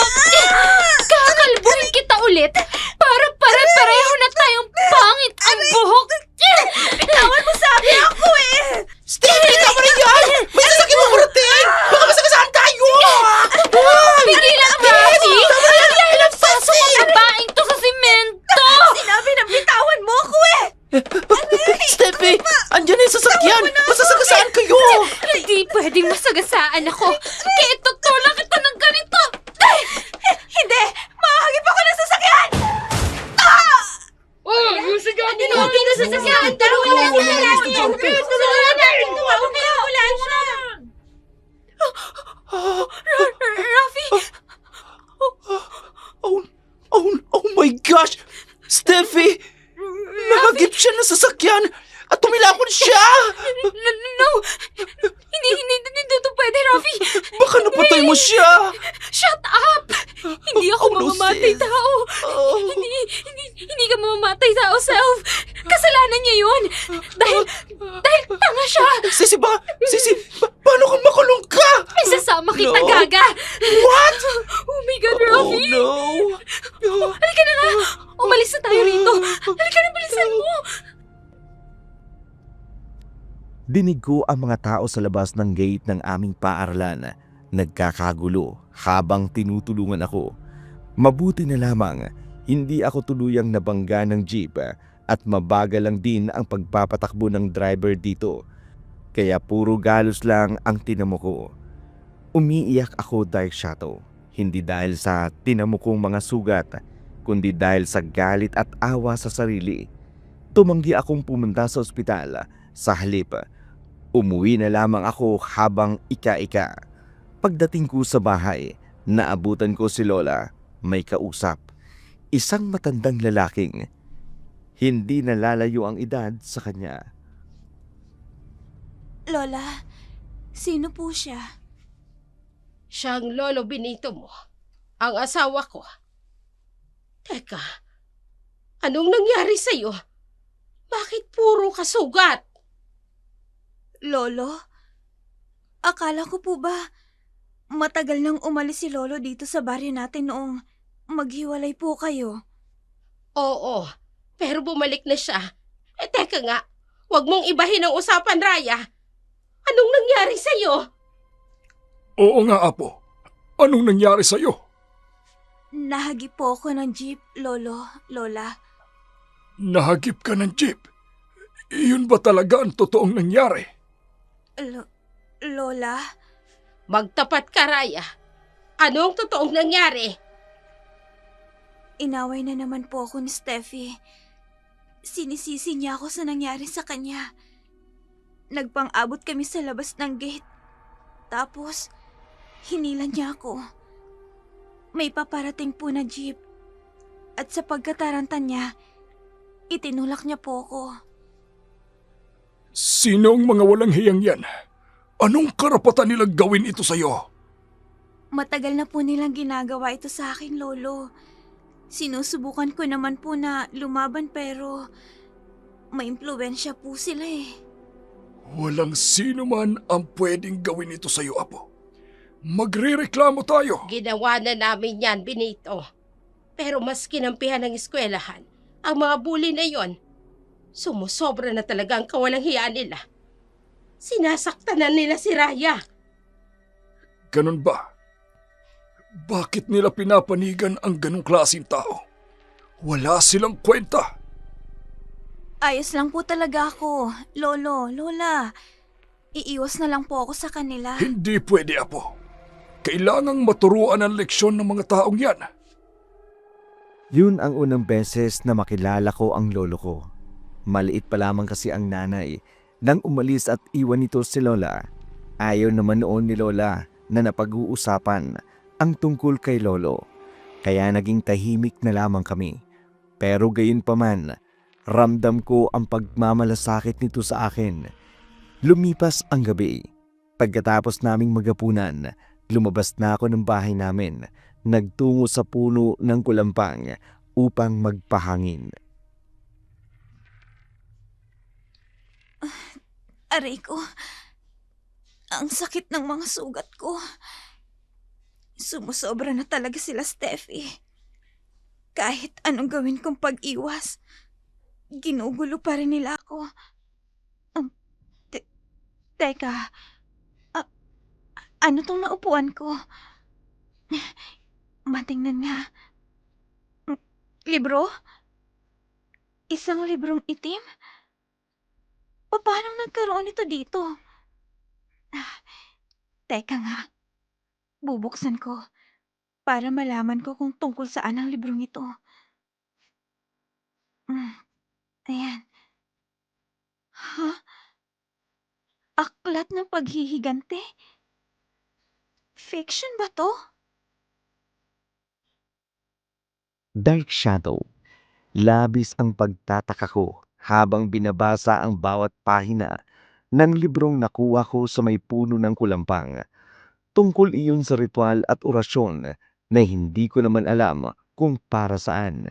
Kakalbuhin kita ulit para pare-pareho na tayong pangit ang buhok! Bitawan mo sabi ako eh! Steffi, tama na yan! May sasakyan mo karating! Baka masagasaan tayo! Pigilan ka, Rafi! Dahil ang pasok ang babaeng to sa simento! Sinabi na bitawan mo ako eh! Steffi, andyan na yung sasakyan! Masasagasaan kayo! Hindi pwedeng masagasaan ako! Kaya tutulak kita ng ganito! Hindi! Mahagip ako ng sasakyan! Oh, yung sasakyan! Hindi na sasakyan! Dalawa lang yan! Rafi! Oh my gosh! Steffi! Nahagip siya ng sasakyan at tumilapon siya! No! Hindi to pwede, Rafi! Baka napatay mo siya! Shut up! Hindi ako Oh, no, mamamatay sis. tao! Oh. Hindi ka mamamatay tao, Self! Kasalanan niya yun! Dahil tanga siya! Sisi, paano kung makulong ka? Isasama kita, No. Gaga! What? Oh my God, Oh Rafi! no! Halika na nga! Umalis na tayo rito! Halika na, bilisan mo! Dinig ko ang mga tao sa labas ng gate ng aming paaralan. Nagkakagulo habang tinutulungan ako. Mabuti na lamang hindi ako tuluyang nabangga ng jeep at mabagal lang din ang pagpapatakbo ng driver dito. Kaya puro galos lang ang tinamo ko. Umiiyak ako, Dark Shadow. Hindi dahil sa tinamo kong mga sugat, kundi dahil sa galit at awa sa sarili. Tumanggi akong pumunta sa ospital. Sa halip, umuwi na lamang ako habang ika-ika. Pagdating ko sa bahay, naabutan ko si Lola, may kausap. Isang matandang lalaking hindi nalalayo ang edad sa kanya. Lola, sino po siya? Siyang Lolo Benito mo, ang asawa ko. Teka, anong nangyari sa'yo? Bakit puro kasugat? Lolo? Akala ko po ba matagal nang umalis si Lolo dito sa baryo natin noong maghiwalay po kayo? Oo, pero bumalik na siya. Teka nga, huwag mong ibahin ang usapan, Raya. Anong nangyari sa'yo? Oo nga, Apo. Anong nangyari sa'yo? Nahagip po ako ng jeep, Lola. Nahagip ka ng jeep. Iyon ba talaga ang totoong nangyari? Lola? Magtapat ka, Raya. Ano ang totoong nangyari? Inaway na naman po ako ni Steffi. Sinisisi niya ako sa nangyari sa kanya. Nagpang-abot kami sa labas ng gate. Tapos, hinilan niya ako. May paparating po na jeep. At sa pagkataranta niya, itinulak niya po ako. Sino ang mga walang hiyang yan? Anong karapatan nilang gawin ito sa'yo? Matagal na po nilang ginagawa ito sa akin, Lolo. Sinusubukan ko naman po na lumaban pero maimpluwensya po sila eh. Walang sino man ang pwedeng gawin ito sa'yo, Apo. Magrereklamo tayo. Ginawa na namin yan, Benito. Pero mas kinampihan ng eskwelahan ang mga bully na yon. Sumusobra na talaga ang kawalang hiyaan nila. Sinasaktan na nila si Raya. Ganun ba? Bakit nila pinapanigan ang ganong klaseng tao? Wala silang kwenta. Ayos lang po talaga ako, Lolo, Lola. Iiwas na lang po ako sa kanila. Hindi pwede, Apo. Kailangang maturuan ang leksyon ng mga taong yan. Yun ang unang beses na makilala ko ang lolo ko. Maliit pa lamang kasi ang nanay nang umalis at iwan nito si Lola. Ayaw naman noon ni Lola na napag-uusapan ang tungkol kay Lolo. Kaya naging tahimik na lamang kami. Pero gayon pa man, ramdam ko ang pagmamalasakit nito sa akin. Lumipas ang gabi. Pagkatapos naming magapunan, lumabas na ako ng bahay namin. Nagtungo sa puno ng kulampang upang magpahangin. Aray ko, ang sakit ng mga sugat ko. Sumusobra na talaga sila, Steffi. Kahit anong gawin kong pag-iwas, ginugulo pa rin nila ako. Teka, ano tong naupuan ko? Matingnan nga. Libro? Isang librong itim? Paano nagkaroon ito dito? Teka nga. Bubuksan ko para malaman ko kung tungkol saan ang librong ito. Ayan. Ha? Aklat ng paghihigante? Fiction ba to? Dark Shadow. Labis ang pagtataka ko habang binabasa ang bawat pahina ng librong nakuha ko sa may puno ng kulampang. Tungkol iyon sa ritual at orasyon na hindi ko naman alam kung para saan.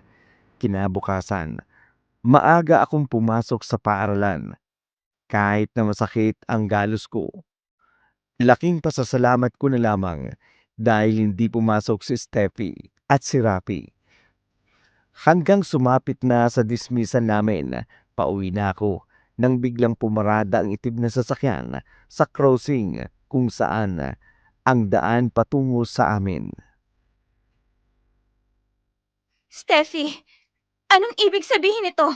Kinabukasan, maaga akong pumasok sa paaralan. Kahit na masakit ang galos ko. Laking pasasalamat ko na lamang dahil hindi pumasok si Steffi at si Rafi. Hanggang sumapit na sa dismisan namin, pauwi na ako nang biglang pumarada ang itim na sasakyan sa crossing kung saan ang daan patungo sa amin. Steffi, anong ibig sabihin nito?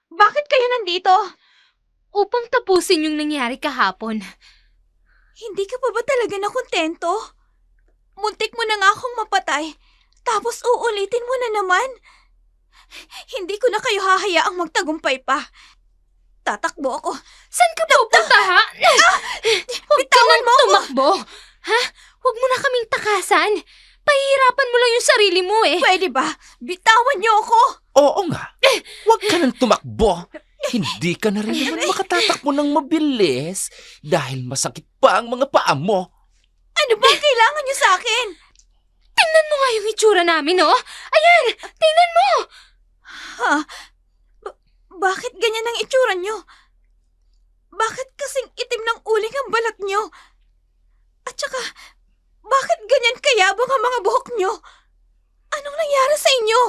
Bakit kayo nandito? Upang tapusin yung nangyari kahapon. Hindi ka pa ba talaga nakontento? Muntik mo na nga akong mapatay, tapos uulitin mo na naman. Hindi ko na kayo hahayaang magtagumpay pa. Tatakbo ako. Saan ka pupunta, ha? Huwag ka Bitawan nang mo ako! tumakbo. Ha? Huwag mo na kaming takasan. Pahihirapan mo lang yung sarili mo eh. Pwede ba? Bitawan niyo ako! Oo nga. Huwag ka nang tumakbo. Hindi ka na rin naman makatatakbo ng mabilis dahil masakit pa ang mga paa mo. Ano ba ang kailangan niyo sa akin? Tingnan mo nga yung itsura namin, oh. Ayan, tingnan mo. Ha? Bakit ganyan ang itsura niyo? Bakit kasing itim ng uling ang balat niyo? At saka, bakit ganyan kayabang ang mga buhok niyo? Anong nangyari sa inyo?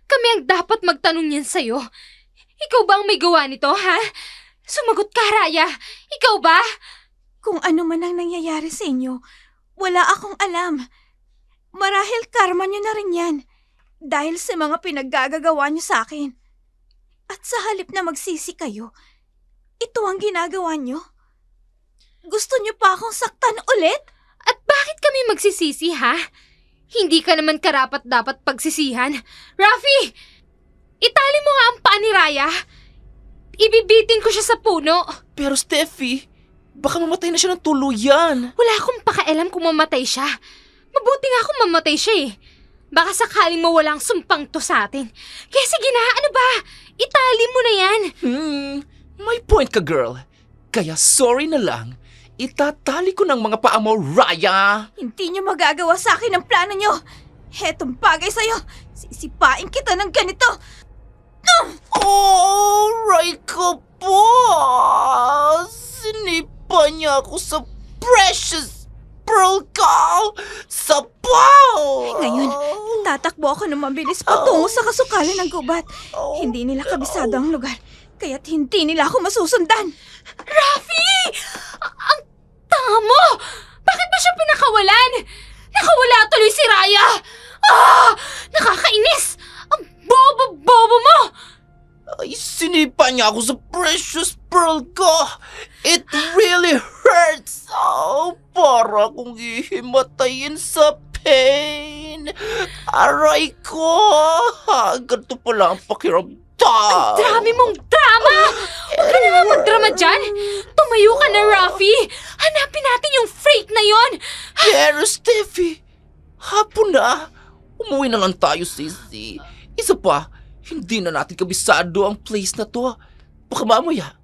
Kami ang dapat magtanong yan sa'yo. Ikaw ba ang may gawa nito, ha? Sumagot ka, Raya. Ikaw ba? Kung ano man ang nangyayari sa inyo, wala akong alam. Marahil karma niyo na rin yan. Dahil sa mga pinaggagawa niyo sa akin. At sa halip na magsisi kayo, ito ang ginagawa niyo? Gusto niyo pa akong saktan ulit? At bakit kami magsisisi, ha? Hindi ka naman karapat dapat pagsisihan. Rafi! Itali mo nga ang paa ni Raya. Ibibitin ko siya sa puno. Pero Steffi, baka mamatay na siya ng tuluyan. Wala akong pakialam kung mamatay siya. Mabuti nga kung mamatay siya eh. Baka sakaling mawala ang sumpang to sa atin. Kaya sige na, ano ba? Itali mo na yan. May point ka, girl. Kaya sorry na lang. Itatali ko ng mga paa mo, Raya. Hindi niyo magagawa sa akin ang plano niyo. Hetong bagay sa'yo. Sisipain kita ng ganito. Oh, Ray ko po! Sinipa niya ako sa precious pearl ko! Sa paw! Ngayon, Tatakbo ako ng mabilis patungo sa kasukalan ng gubat. Hindi nila kabisado ang lugar, kaya't hindi nila ako masusundan. Rafi! Ang tanga mo! Bakit ba siya pinakawalan? Nakawala tuloy si Raya! Nakakainis! Ang bobo-bobo mo! Ay, sinipa niya ako sa precious pearl ko. It really hurts. Para akong ihimatayin sa pain. Aray ko. Ganito pala ang pakiramdam. Dami mong drama! Huwag ka na nga magdrama dyan! Tumayo ka na, Rafi! Hanapin natin yung freak na yon! Pero Steffi, hapon na. Umuwi na lang tayo, sisi. Isa pa, hindi na natin kabisado ang place na to. Baka mamaya,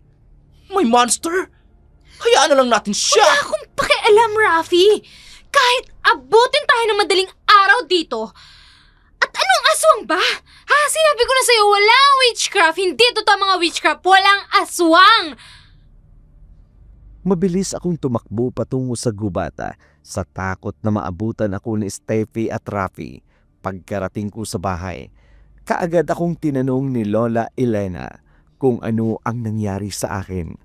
may monster. Hayaan na lang natin siya. Wala akong pakialam, Rafi! Kahit abutin tayo ng madaling araw dito. At anong aswang ba? Sinabi ko na sa'yo, walang witchcraft. Hindi totoo mga witchcraft. Walang aswang! Mabilis akong tumakbo patungo sa gubata sa takot na maabutan ako ni Steffi at Rafi. Pagkarating ko sa bahay, kaagad akong tinanong ni Lola Elena kung ano ang nangyari sa akin.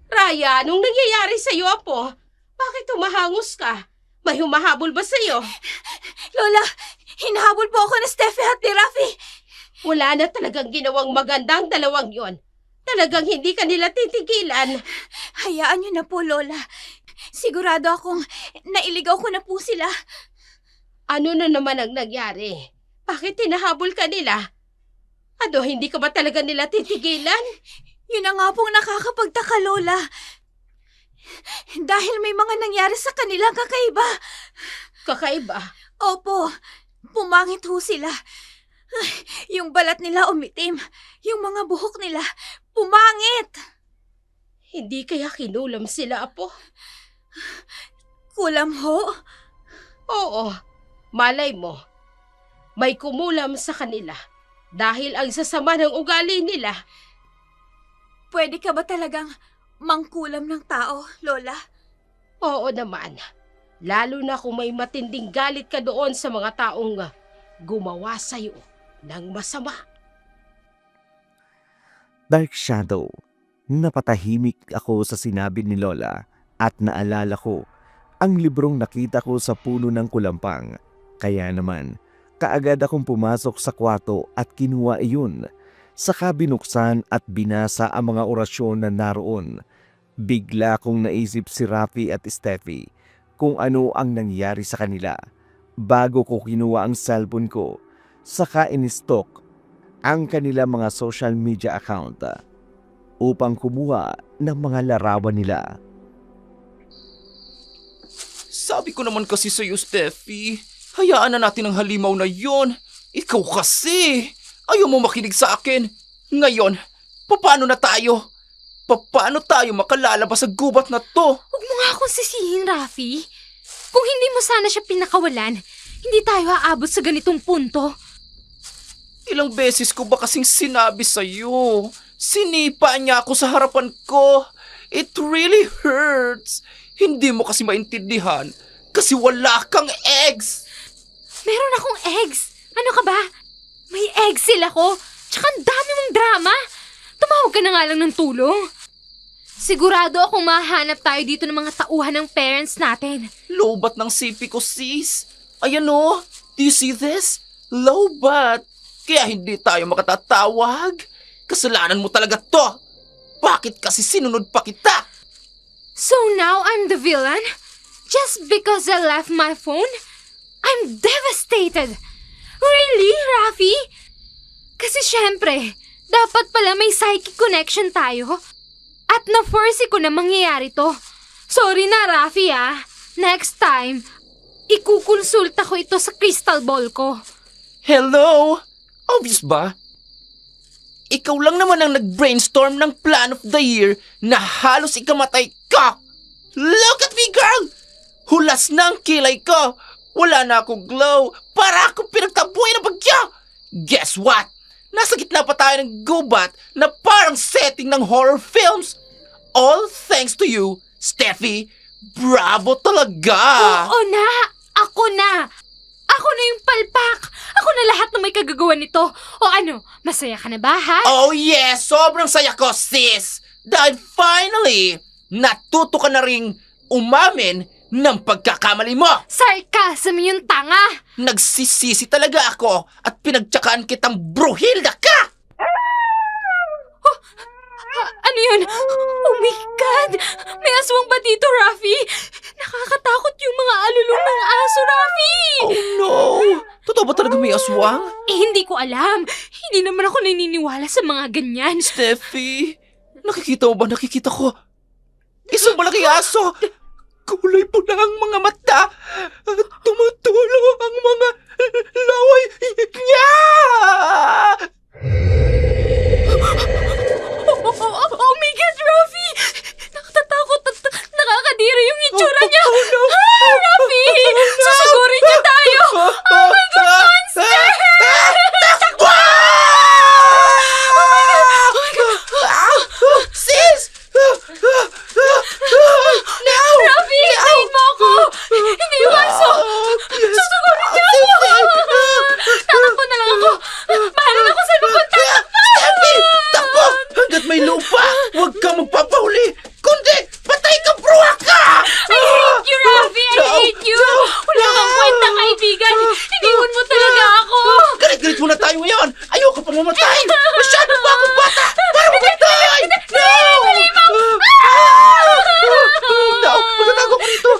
Raya, anong nangyayari sa'yo, Apo? Bakit humahangos ka? May humahabol ba sa'yo? Lola, hinahabol po ako ni Steffi at ni Rafi. Wala na talagang ginawang maganda ang dalawang yon. Talagang hindi ka nila titigilan. Hayaan niyo na po, Lola. Sigurado akong nailigaw ko na po sila. Ano na naman ang nangyari? Bakit hinahabol ka nila? Ano, hindi ka ba talaga nila titigilan? Yun na nga pong nakakapagtaka, Lola. Dahil may mga nangyari sa kanila kakaiba. Kakaiba. Opo, pumangit ho sila. Yung balat nila umitim. Yung mga buhok nila, pumangit. Hindi kaya kinulam sila, Apo? Kulam ho? Oo, malay mo. May kumulam sa kanila dahil ang sasama ng ugali nila. Pwede ka ba talagang mangkulam ng tao, Lola? Oo naman. Lalo na kung may matinding galit ka doon sa mga taong gumawa sa'yo ng masama. Dark Shadow, napatahimik ako sa sinabi ni Lola at naalala ko ang librong nakita ko sa puno ng kulampang. Kaya naman, kaagad akong pumasok sa kwarto at kinuha iyon. Saka binuksan at binasa ang mga orasyon na naroon. Bigla kong naisip si Rafi at Steffi kung ano ang nangyari sa kanila. Bago ko kinuha ang cellphone ko, saka in-stalk ang kanila mga social media account upang kumuha ng mga larawan nila. Sabi ko naman kasi sa'yo, Steffi, hayaan na natin ang halimaw na yon. Ikaw kasi, ayaw mo makinig sa akin. Ngayon, paano na tayo? Paano tayo makalalabas sa gubat na to? Huwag mo nga akong sisihin, Rafi. Kung hindi mo sana siya pinakawalan, hindi tayo aabot sa ganitong punto. Ilang beses ko ba kasing sinabi sa'yo? Sinipa niya ako sa harapan ko. It really hurts. Hindi mo kasi maintindihan kasi wala kang eggs. Meron akong eggs. Ano ka ba? May eggs sila ko. Tsaka ang dami mong drama. Tumawag ka na nga lang ng tulong. Sigurado akong mahanap tayo dito ng mga tauhan ng parents natin. Lobat ng sipi ko, sis. Ayan o. Do you see this? Lobat. Kaya hindi tayo makatatawag. Kasalanan mo talaga to. Bakit kasi sinunod pa kita? So now I'm the villain? Just because I left my phone? I'm devastated. Really, Rafi? Kasi syempre, dapat pala may psychic connection tayo. At na-force ko na mangyayari to. Sorry na, Rafi ah. Next time, ikukonsulta ko ito sa crystal ball ko. Hello? Obvious ba? Ikaw lang naman ang nag-brainstorm ng plan of the year na halos ikamatay ka. Look at me, girl! Hulas na ang kilay ko. Wala na akong glow. Para akong pinagtabuhay ng bagyo. Guess what? Nasa gitna pa tayo ng gubat na parang setting ng horror films. All thanks to you, Steffi. Bravo talaga! Oo na! Ako na! Ako na yung palpak! Ako na lahat ng may kagagawa nito! O ano, masaya ka na ba, ha? Oh yes! Sobrang saya ko, sis! Dahil finally, natuto ka na ring umamin ng pagkakamali mo! Sarcasm yung tanga! Nagsisisi talaga ako at pinagtsakaan kitang Bruhilda ka! Ano yun? Oh my God! May aswang ba dito, Rafi? Nakakatakot yung mga alulong ng aso, Rafi! Oh no! Totoo ba talaga may aswang? Hindi ko alam. Hindi naman ako naniniwala sa mga ganyan. Steffi, nakikita mo ba? Nakikita ko. Isang malaking aso! Kulay pula ang mga mata! At tumutulo ang mga laway niya! Oh my God, Rafi! Nakatatakot at nakakadiri yung itsura niya! Oh no! Rafi! Susugurin niya tayo! Oh my God, monster! Takbo! Sis! No! Rafi! Hintayin mo ako! Hindi yung aso! Susugurin niya ako! Tatakbo na lang ako! Bahala na ako sa pupunta! Steffi! Takbo! Hanggat may lupa, huwag kang magpapahuli! Kundi, patay ka, bruha ka! I hate you, Rafi! I hate you! Wala kang kwentang kaibigan! Iniwan mo talaga ako! Galit-galit muna tayo ngayon! Ayoko pa mamatay! Masyado pa akong bata para mamatay! No! No! Magtatago ko rito!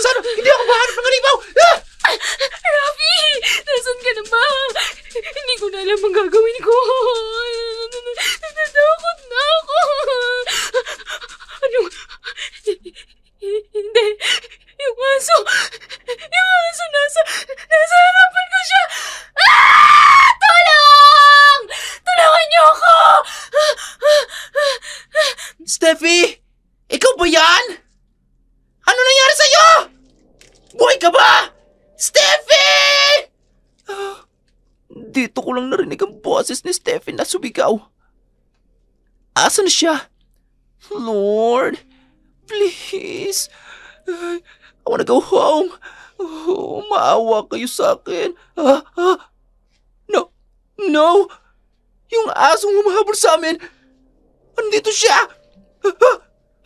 Sana hindi ako mahanap ng halimaw! Rafi! Nasaan ka na ba? Hindi ko na alam ang gagawin ko. Natatakot na ako. Anong... Hindi. Yung aso. Nasa harapan ko siya. Tulong! Tulungan niyo ako! Steffi! Ikaw ba yan? Ano nangyari sa'yo? Buhay ka ba? Steffi! Dito ko lang narinig ang boses ni Steffi na sumigaw. Asan na siya? Lord, please. I wanna go home. Oh, maawa kayo sa akin. No, no. Yung asong humahabol sa amin. Andito siya.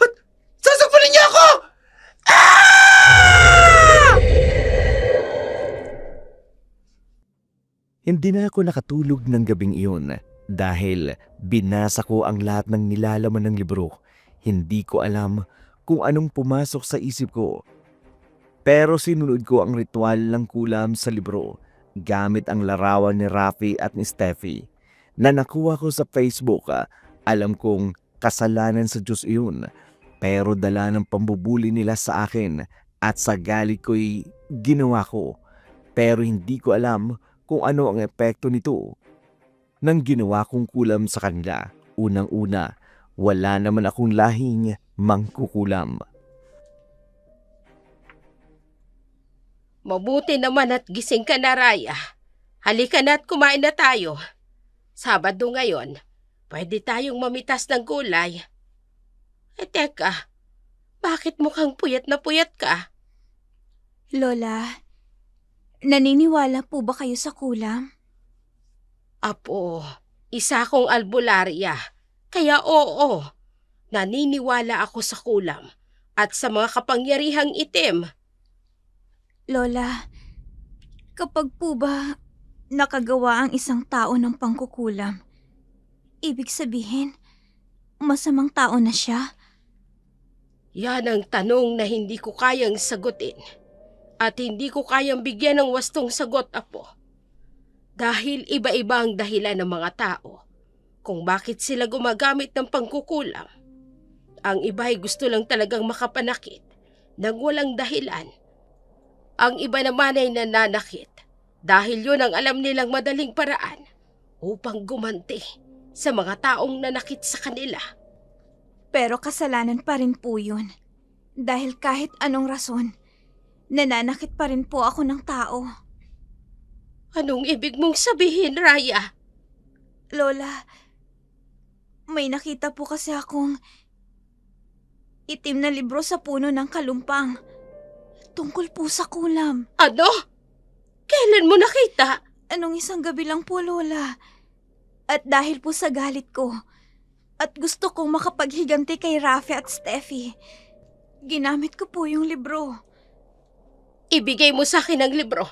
At sasakpanin niya ako! Hindi na ako nakatulog ng gabing iyon dahil binasa ko ang lahat ng nilalaman ng libro. Hindi ko alam kung anong pumasok sa isip ko. Pero sinunod ko ang ritual ng kulam sa libro gamit ang larawan ni Rafi at ni Steffi na nakuha ko sa Facebook. Alam kong kasalanan sa Diyos iyon, pero dala ng pambubuli nila sa akin at sa galit ko'y ginawa ko. Pero hindi ko alam kung ano ang epekto nito nang ginawa kong kulam sa kanila. Unang-una, wala naman akong lahing mangkukulam. Mabuti naman at gising ka na, Raya. Halika na at kumain na tayo. Sabado ngayon, pwede tayong mamitas ng gulay. Teka, bakit mukhang puyat na puyat ka? Lola, naniniwala po ba kayo sa kulam? Apo, isa akong albularya. Kaya oo, naniniwala ako sa kulam at sa mga kapangyarihang itim. Lola, kapag po ba nakagawa ang isang tao ng pangkukulam, ibig sabihin, masamang tao na siya? Yan ang tanong na hindi ko kayang sagutin. At hindi ko kayang bigyan ng wastong sagot, Apo. Dahil iba-iba ang dahilan ng mga tao kung bakit sila gumagamit ng pangkukulam. Ang iba ay gusto lang talagang makapanakit nang walang dahilan. Ang iba naman ay nananakit dahil yun ang alam nilang madaling paraan upang gumanti sa mga taong nanakit sa kanila. Pero kasalanan pa rin po yun. Dahil kahit anong rason, nananakit pa rin po ako ng tao. Anong ibig mong sabihin, Raya? Lola, may nakita po kasi akong itim na libro sa puno ng kalumpang. Tungkol po sa kulam. Ano? Kailan mo nakita? Anong isang gabi lang po, Lola. At dahil po sa galit ko, at gusto kong makapaghiganti kay Rafi at Steffi, ginamit ko po yung libro. Ibigay mo sa akin ang libro.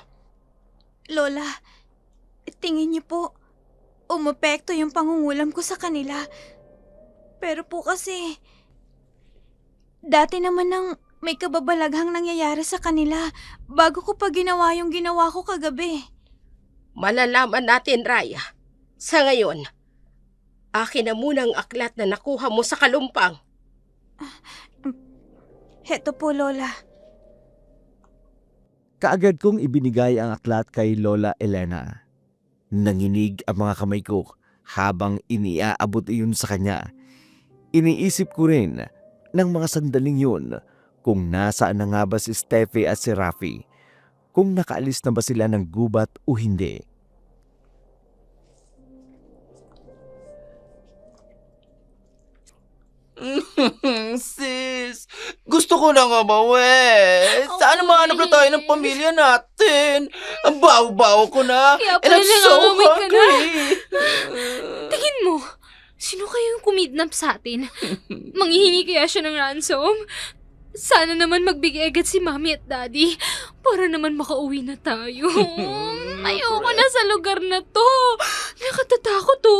Lola, tingin niyo po, umepekto yung pangungulam ko sa kanila. Pero po kasi, dati naman nang may kababalaghang nangyayari sa kanila bago ko pa ginawa yung ginawa ko kagabi. Malalaman natin, Raya. Sa ngayon, akin na muna ang aklat na nakuha mo sa kalumpang. Heto po, Lola. Kaagad kong ibinigay ang aklat kay Lola Elena. Nanginig ang mga kamay ko habang iniaabot iyon sa kanya. Iniisip ko rin ng mga sandaling yun kung nasaan na nga ba si Steffi at si Rafi, kung nakaalis na ba sila ng gubat o hindi. Sis, gusto ko na nga bawi. Sana mahanap na tayo ng pamilya natin. Ang baw-baw ko na. Kaya And pala I'm so nangangamoy ka na. hungry. Tingin mo, sino kayang kumidnap sa atin? Manghihingi kaya siya ng ransom? Sana naman magbigay agad si Mami at Daddy para naman makauwi na tayo. Ayoko na sa lugar na to. Nakatatakot to.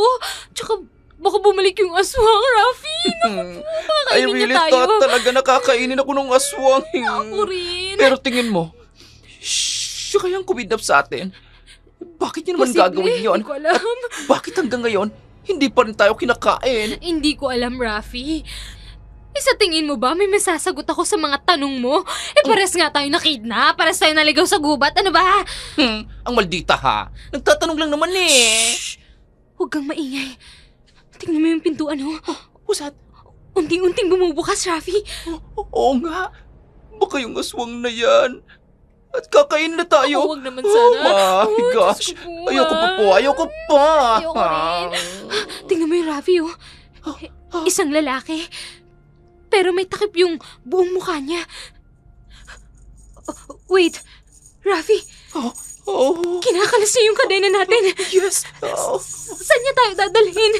Tsaka baka bumalik yung aswang, Rafi. I Kakainin really niya tayo. thought talaga nakakainin ako ng aswang. Ako rin. Pero tingin mo, siya kayang kumidnap sa atin? Bakit niya naman Posible, gagawin yon? Hindi ko alam. Bakit hanggang ngayon, hindi pa rin tayo kinakain? Hindi ko alam, Rafi. Sa tingin mo ba may masasagot ako sa mga tanong mo? Pares nga tayo nakidnap, pares tayo naligaw sa gubat, ano ba? Ang maldita ha. Nagtatanong lang naman eh. Shh! Huwag kang maingay. Tingnan mo yung pintuan, oh. What's that? Unting-unting bumubukas, Rafi. Oo nga. Baka yung aswang na yan. At kakain na tayo. Huwag naman sana. Oh my Oh, gosh. Diyos ko po, Ayoko pa ah. po. Ayoko pa. Ayoko rin. Tingnan mo yung Rafi, oh. Isang lalaki. Pero may takip yung buong mukha niya. Wait, Rafi, Oh, kinakalas niya yung kadena natin. yes. Oh, Saan niya tayo dadalhin?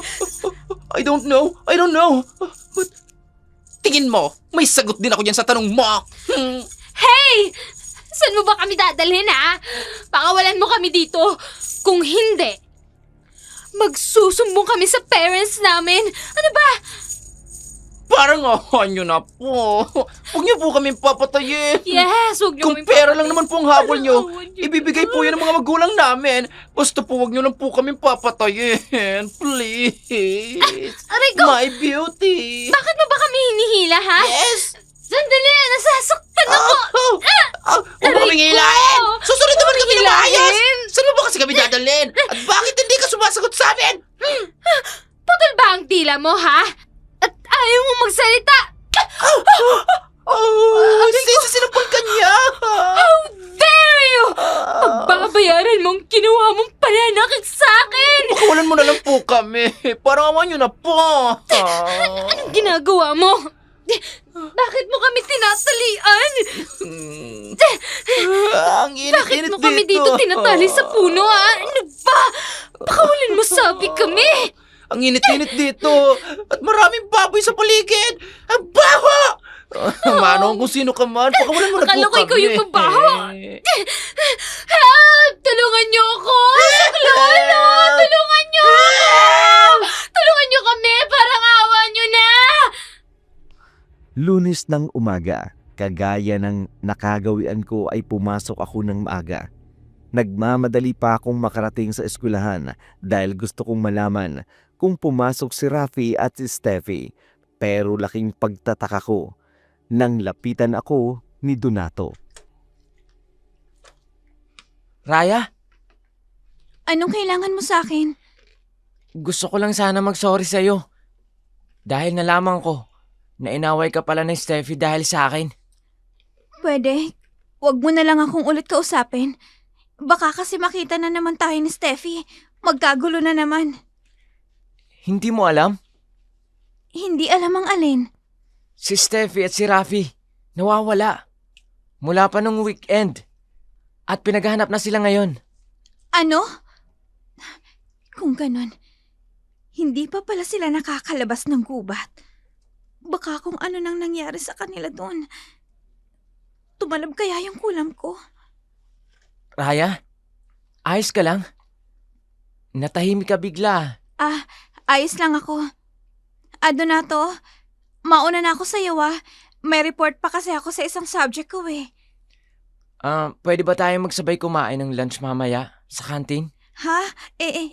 I don't know. But, tingin mo, may sagot din ako dyan sa tanong mo. Hey! Saan mo ba kami dadalhin, ha? Pakawalan mo kami dito. Kung hindi, magsusumbong kami sa parents namin. Ano ba? Parang nyo na po. Huwag niyo po kami papatayin. Yes, huwag niyo Kung kami pera lang papatayin. naman po ang habol nyo, Awan niyo ibibigay po yan ng mga magulang namin. Basta po huwag niyo lang po kami papatayin. Please. Aray ko! My beauty. Bakit mo ba kami hinihila, ha? Yes. Sandali, nasasaktan ako! Huwag mo Aray kaming ko! hilahin. Susunod naman kami ng maayos. Hilahin? Saan mo ba kasi kami dadalhin? At bakit hindi ka sumasagot sa amin? Putol ba ang tila mo, ha? At ayaw mo magsalita! Oh, sinampal ka niya. How dare you! Pagbabayaran mo ang ginawa mong pananakit sa akin! Pakawalan mo na lang po kami. Parang awan nyo na po. Anong ginagawa mo? Bakit mo kami tinatalian? Ang init-init Bakit mo kami dito tinatali sa puno, ha? Ano ba? Pakawalan mo sabi kami! Ang init-init dito. At maraming baboy sa paligid. Ang baho! Manong kung sino ka man, pakawalan mo na po Akala ko kami. ikaw yung mabaho. Help! Tulungan niyo ako! Saklolo! Tulungan niyo ako! Tulungan niyo kami! Parang awa niyo na! Lunes ng umaga, kagaya ng nakagawian ko ay pumasok ako ng maaga. Nagmamadali pa akong makarating sa eskwelahan dahil gusto kong malaman kung pumasok si Rafi at si Steffi. Pero laking pagtataka ko nang lapitan ako ni Donato. Raya, Anong kailangan mo sa akin? gusto ko lang sana mag-sorry sa'yo. Dahil nalaman ko na inaway ka pala ni Steffi dahil sa akin. Pwede, wag mo na lang akong ulit kausapin. Baka kasi makita na naman tayo ni Steffi. Magkagulo na naman. Hindi mo alam? Hindi alam ang alin. Si Steffi at si Rafi, nawawala. Mula pa nung weekend. At pinaghahanap na sila ngayon. Ano? Kung ganon, hindi pa pala sila nakakalabas ng gubat. Baka kung ano nang nangyari sa kanila doon. Tumalab kaya yung kulam ko? Raya, ayos ka lang? Natahimik ka bigla. Ayos lang ako. Donato, mauna na ako sa'yo May report pa kasi ako sa isang subject ko eh. Pwede ba tayo magsabay kumain ng lunch mamaya sa kantin? Ha?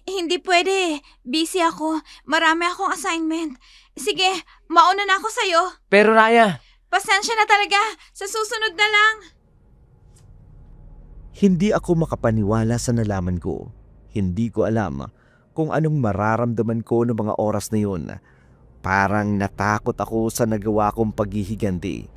Hindi pwede. Busy ako. Marami akong assignment. Sige, mauna na ako sa'yo. Pero Raya, Pasensya na talaga. Sa susunod na lang. Hindi ako makapaniwala sa nalaman ko. Hindi ko alam kung anong mararamdaman ko noong mga oras na yun. Parang natakot ako sa nagawa kong paghihiganti.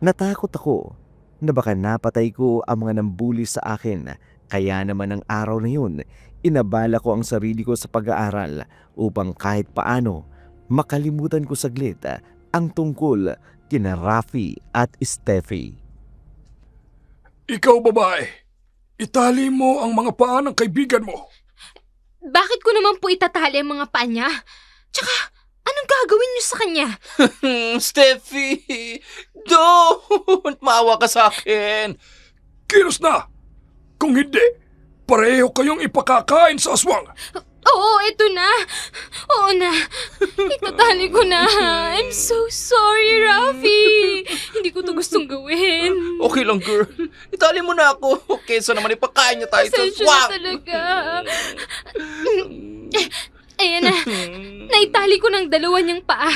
Natakot ako na baka napatay ko ang mga nambuli sa akin. Kaya naman ang araw na yun, inabala ko ang sarili ko sa pag-aaral upang kahit paano makalimutan ko saglit ang tungkol kina Rafi at Steffi. Ikaw, babae, itali mo ang mga paa ng kaibigan mo. Bakit ko naman po itatali ang mga paa niya? Tsaka, anong gagawin niyo sa kanya? Steffi! Don't! Maawa ka sa akin! Kilos na! Kung hindi, pareho kayong ipakakain sa aswang. Oo, ito na. Oo na. Itatali ko na. I'm so sorry, Rafi. Hindi ko to gustong gawin. Okay lang, girl. Itali mo na ako. Kesa naman ipakain niya tayo sa Pasensya na swamp. talaga. Ayan na. Naitali ko ng dalawa niyang paa.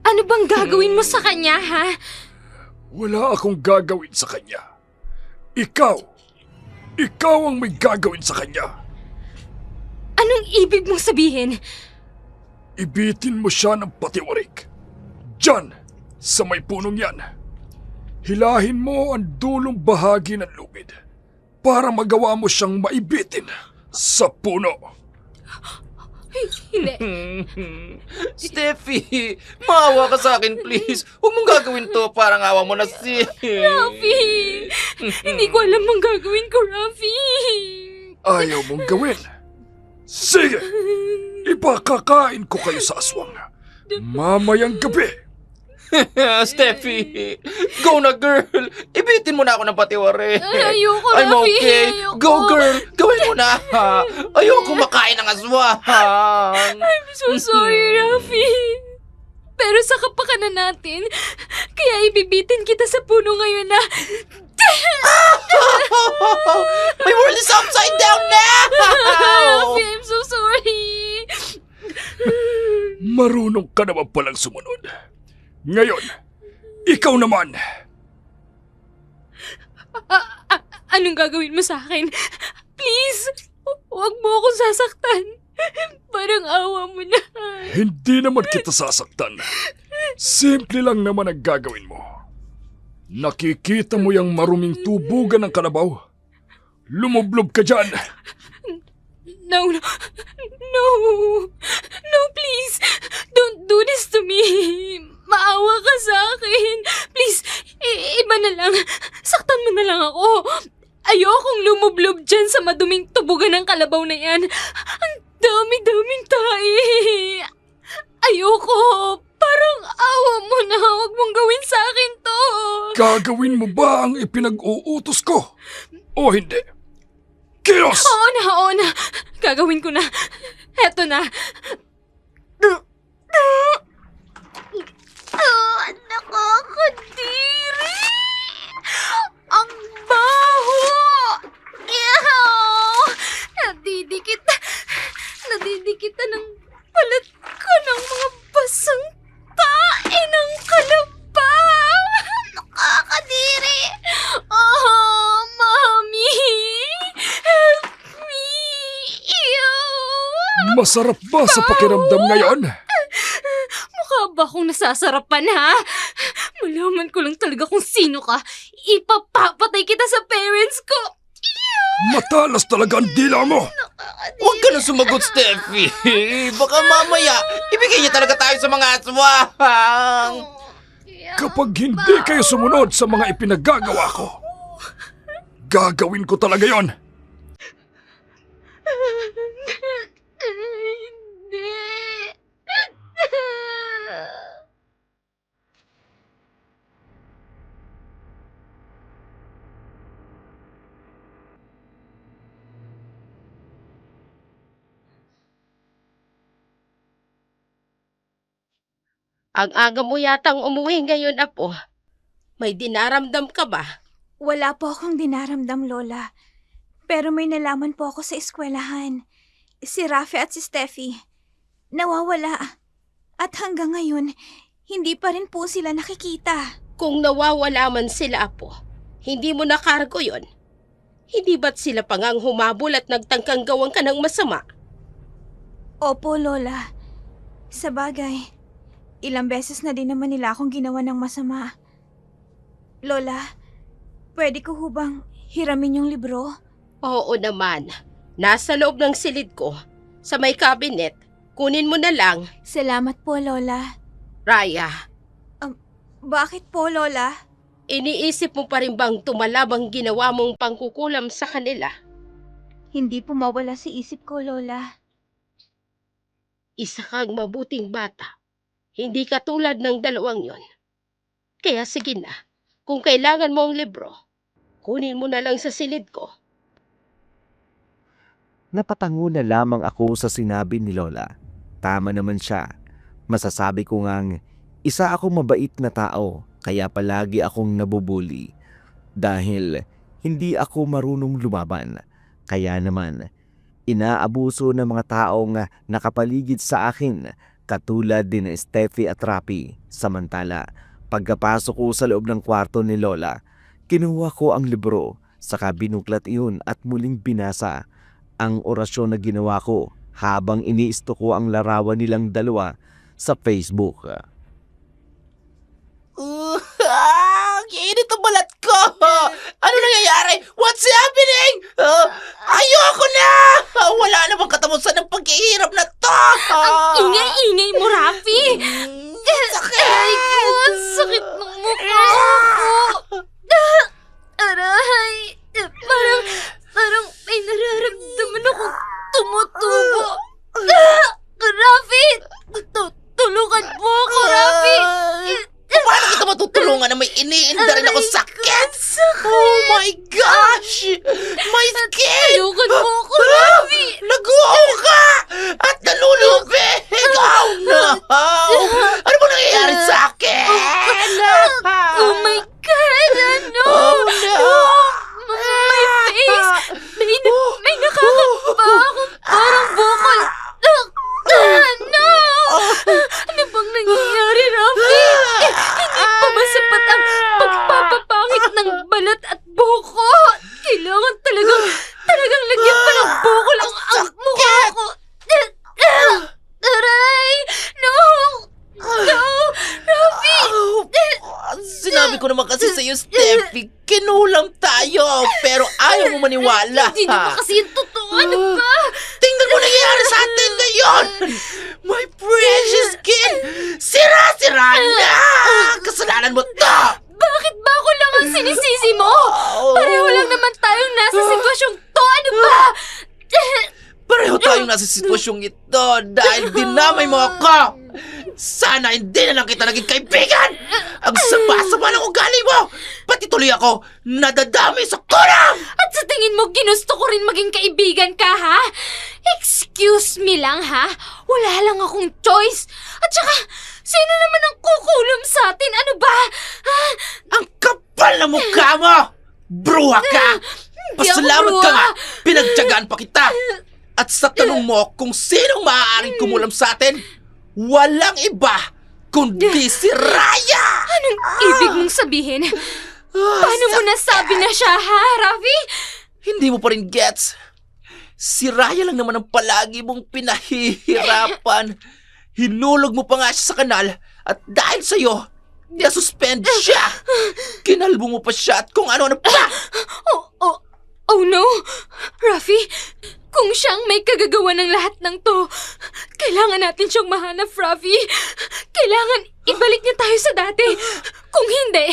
Ano bang gagawin mo sa kanya, ha? Wala akong gagawin sa kanya. Ikaw ang may gagawin sa kanya. Anong ibig mong sabihin? Ibitin mo siya ng patiwarik. Diyan, sa may punong yan. Hilahin mo ang dulong bahagi ng lubid para magawa mo siyang maibitin sa puno. Hindi. Steffi, maawa ka sa akin, please. Huwag mong gagawin to, parang awa mo na si... Rafi! Hindi ko alam ang gagawin ko, Rafi. Ayaw mong gawin. Sige, ipakakain ko kayo sa aswang. Mamayang gabi. Steffi, go na, girl. Ibitin mo na ako ng patiwari. Ayoko, I'm Rafi. okay. Ayoko. Go, girl. Gawin mo na. Ayoko makain ng aswang. I'm so sorry, Rafi. Pero sa kapakanan natin, kaya ibibitin kita sa puno ngayon na... My world is upside down now. Rafi, I'm so sorry. Marunong ka naman palang sumunod. Ngayon, ikaw naman. Anong gagawin mo sa akin? Please, huwag mo akong sasaktan. Parang awa mo na. Hindi naman kita sasaktan. Simple lang naman ang gagawin mo. Nakikita mo yung maruming tubugan ng kalabaw. Lumublob ka dyan. No, please. Don't do this to me. Maawa ka sa akin. Please, iba na lang. Saktan mo na lang ako. Ayokong lumublob dyan sa maduming tubugan ng kalabaw na yan. Ang dami-daming tae. Ayoko. Parang awa mo na. Huwag mong gawin sa akin to. Gagawin mo ba ang ipinag-uutos ko? O hindi? Kilos! Oo na. Gagawin ko na. Eto na. Nakakadiri! Ang baho! Ew! Nadidikita ng balat ko ng mga basang tae ng kalabaw! Nakakadiri! Oh, Mami! Help me! Ew! Masarap ba sa pakiramdam ngayon? Mukha ba akong nasasarapan, ha? Malaman ko lang talaga kung sino ka. Ipapapatay kita sa parents ko. Matalas talaga ang dila mo. Huwag ka na sumagot, Steffi. Baka mamaya, ibigay niya talaga tayo sa mga aswang. Kapag hindi kayo sumunod sa mga ipinagagawa ko, gagawin ko talaga yon. Hindi. Ang aga mo yatang umuwi ngayon, Apo. May dinaramdam ka ba? Wala po akong dinaramdam, Lola. Pero may nalaman po ako sa eskwelahan. Si Rafi at si Steffi. Nawawala. At hanggang ngayon, hindi pa rin po sila nakikita. Kung nawawala man sila, Apo, hindi mo nakargo yon. Hindi ba't sila pangang humabol at nagtangkang gawang ka ng masama? Opo, Lola. Sa bagay, ilang beses na din naman nila akong ginawa ng masama. Lola, pwede ko hubang hiramin yung libro? Oo naman. Nasa loob ng silid ko, sa may cabinet. Kunin mo na lang. Salamat po, Lola. Raya, Bakit po, Lola? iniisip mo pa rin bang tumalabang ginawa mong pangkukulam sa kanila? Hindi po mawala sa isip ko, Lola. Isa kang mabuting bata. Hindi katulad ng dalawang yon. Kaya sige na, kung kailangan mo ang libro, kunin mo na lang sa silid ko. Napatango na lamang ako sa sinabi ni Lola. Tama naman siya. Masasabi ko ngang isa akong mabait na tao kaya palagi akong nabubuli. Dahil hindi ako marunong lumaban. Kaya naman, inaabuso ng mga taong nakapaligid sa akin katulad din ni Steffi at Rafi. Samantala, pagkapasok ko sa loob ng kwarto ni Lola, kinuha ko ang libro, saka binuklat iyon at muling binasa ang orasyon na ginawa ko habang iniisto ko ang larawan nilang dalawa sa Facebook. Ang init ang balat ko! Ano nangyayari? What's happening? Ayoko na! Wala namang katapusan ng paghihirap na to! Ang ingay-ingay mo, Rafi! Sakit! Aray ko, ang sakit ng mukha ko! Aray! Parang may nararamdaman akong tumutubo. Rafi! Tulungan mo ako, Rafi! Paano kita matutulungan na may iniinda rin ako sakit? Oh my gosh! My skin! Tulungan mo ako, Rafi! Naguho ka! At nalulubig! Oh no! Ano ba nangyayari sa akin? Oh my God! Ano? Oh no! My face! May nakakapa akong parang bukol. No! Ano bang nangyayari, Rafi? Hindi pa masapat ang pagpapapangit ng balat at buko. Kailangan talagang lagyan pa ng bukol ang mukha ko. Aray! No! No! Rafi! Sinabi ko naman kasi sa'yo, Steffi, kinulam tayo, pero ayaw mo maniwala. Hindi naman kasi yung totoo. Ano ba? Tingnan mo nangyayari sa atin ngayon! My precious skin! Sira-sira na! Kasalanan mo to! Bakit ba ako lang ang sinisisi mo? Pareho lang naman tayong nasa sitwasyong to. Ano ba? Pareho tayong nasa sitwasyong ito dahil dinamay mo ako! Sana hindi na lang kita naging kaibigan! Ang sama-sama ng ugali mo! Pati tuloy ako nadadami sa kurang! At sa tingin mo, ginusto ko rin maging kaibigan ka, ha? Excuse me lang, ha? Wala lang akong choice. At saka, sino naman ang kukulong sa atin? Ano ba? Ha? Ang kapal na mukha mo! Bruha ka! Hindi ako Pasalamat ka bruha. nga! Pinagtyagaan pa kita! At sa tanong mo kung sinong maaaring kumulam sa atin, walang iba kundi si Raya! Anong ibig mong sabihin? Paano mo nasabi na siya, ha, Rafi? Hindi mo pa rin gets. Si Raya lang naman ang palagi mong pinahihirapan. Hinulog mo pa nga siya sa kanal at dahil sa'yo, nasuspend siya. Kinalbo mo pa siya at kung ano-ano pa. Oh no! Rafi, kung siyang may kagagawa ng lahat ng to, kailangan natin siyang mahanap, Rafi. Kailangan ibalik niya tayo sa dati. Kung hindi,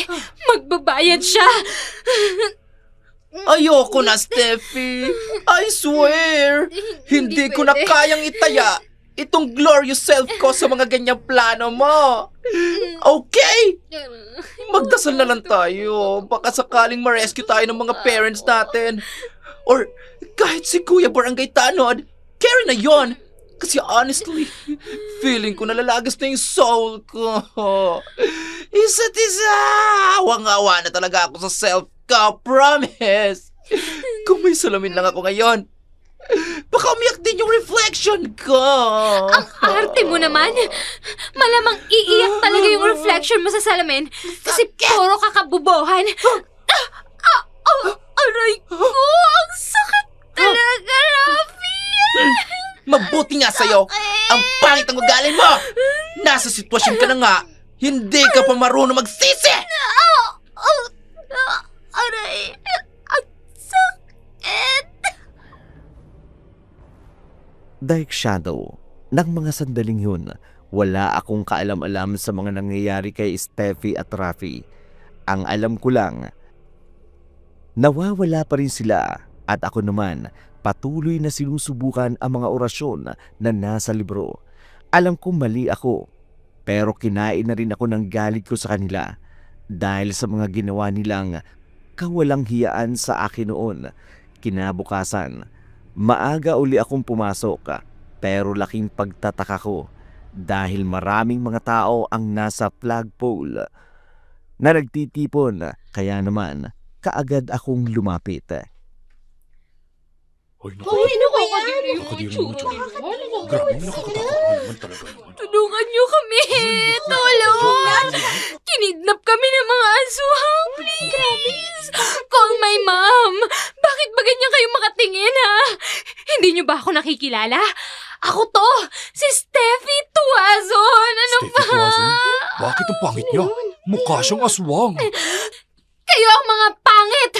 magbabayad siya. Ayoko na, Steffi. I swear. Hindi ko na kayang itaya itong glorious self ko sa mga ganyang plano mo. Okay? Magdasal na lang tayo. Baka sakaling ma-rescue tayo ng mga parents natin. Or kahit si Kuya Barangay Tanod, carry na yon. Kasi honestly, feeling ko nalalagas na yung soul ko. Isa't isa! Awang-awa na talaga ako sa self ko, promise! Kung may salamin lang ako ngayon, baka umiyak din yung reflection ko. Ang arte mo naman. Malamang iiyak talaga yung reflection mo sa salamin kasi puro kakabubohan. Aray ko! Ang sakit talaga, Rafi! Mabuti nga sa'yo, ang pangit ang ugali mo! Nasa sitwasyon ka na nga, hindi ka pa marunong magsisi! Aray! Ang sakit! Dark Shadow, ng mga sandaling yun, wala akong kaalam-alam sa mga nangyayari kay Steffi at Rafi. Ang alam ko lang, nawawala pa rin sila at ako naman patuloy na sinusubukan ang mga orasyon na nasa libro. Alam kong mali ako, pero kinain na rin ako ng galit ko sa kanila dahil sa mga ginawa nilang kawalang hiyaan sa akin noon. Kinabukasan, maaga uli akong pumasok pero laking pagtataka ko dahil maraming mga tao ang nasa flagpole na nagtitipon, kaya naman kaagad akong lumapit. Hoy, Hoy, ano ba yan? nakakadiri naman yun. Grabe, nakakatakot naman talaga yun. Tulungan niyo kami! Tulong! Kinidnap kami ng mga aswang, please! Call my mom! Bakit ba ganyan kayo makatingin, ha? Hindi niyo ba ako nakikilala? Ako to! Si Steffi Tuazon! Ano Steffi ba? Tuazon? Bakit ang pangit niya? Mukha siyang aswang. Kayo ang mga pangit!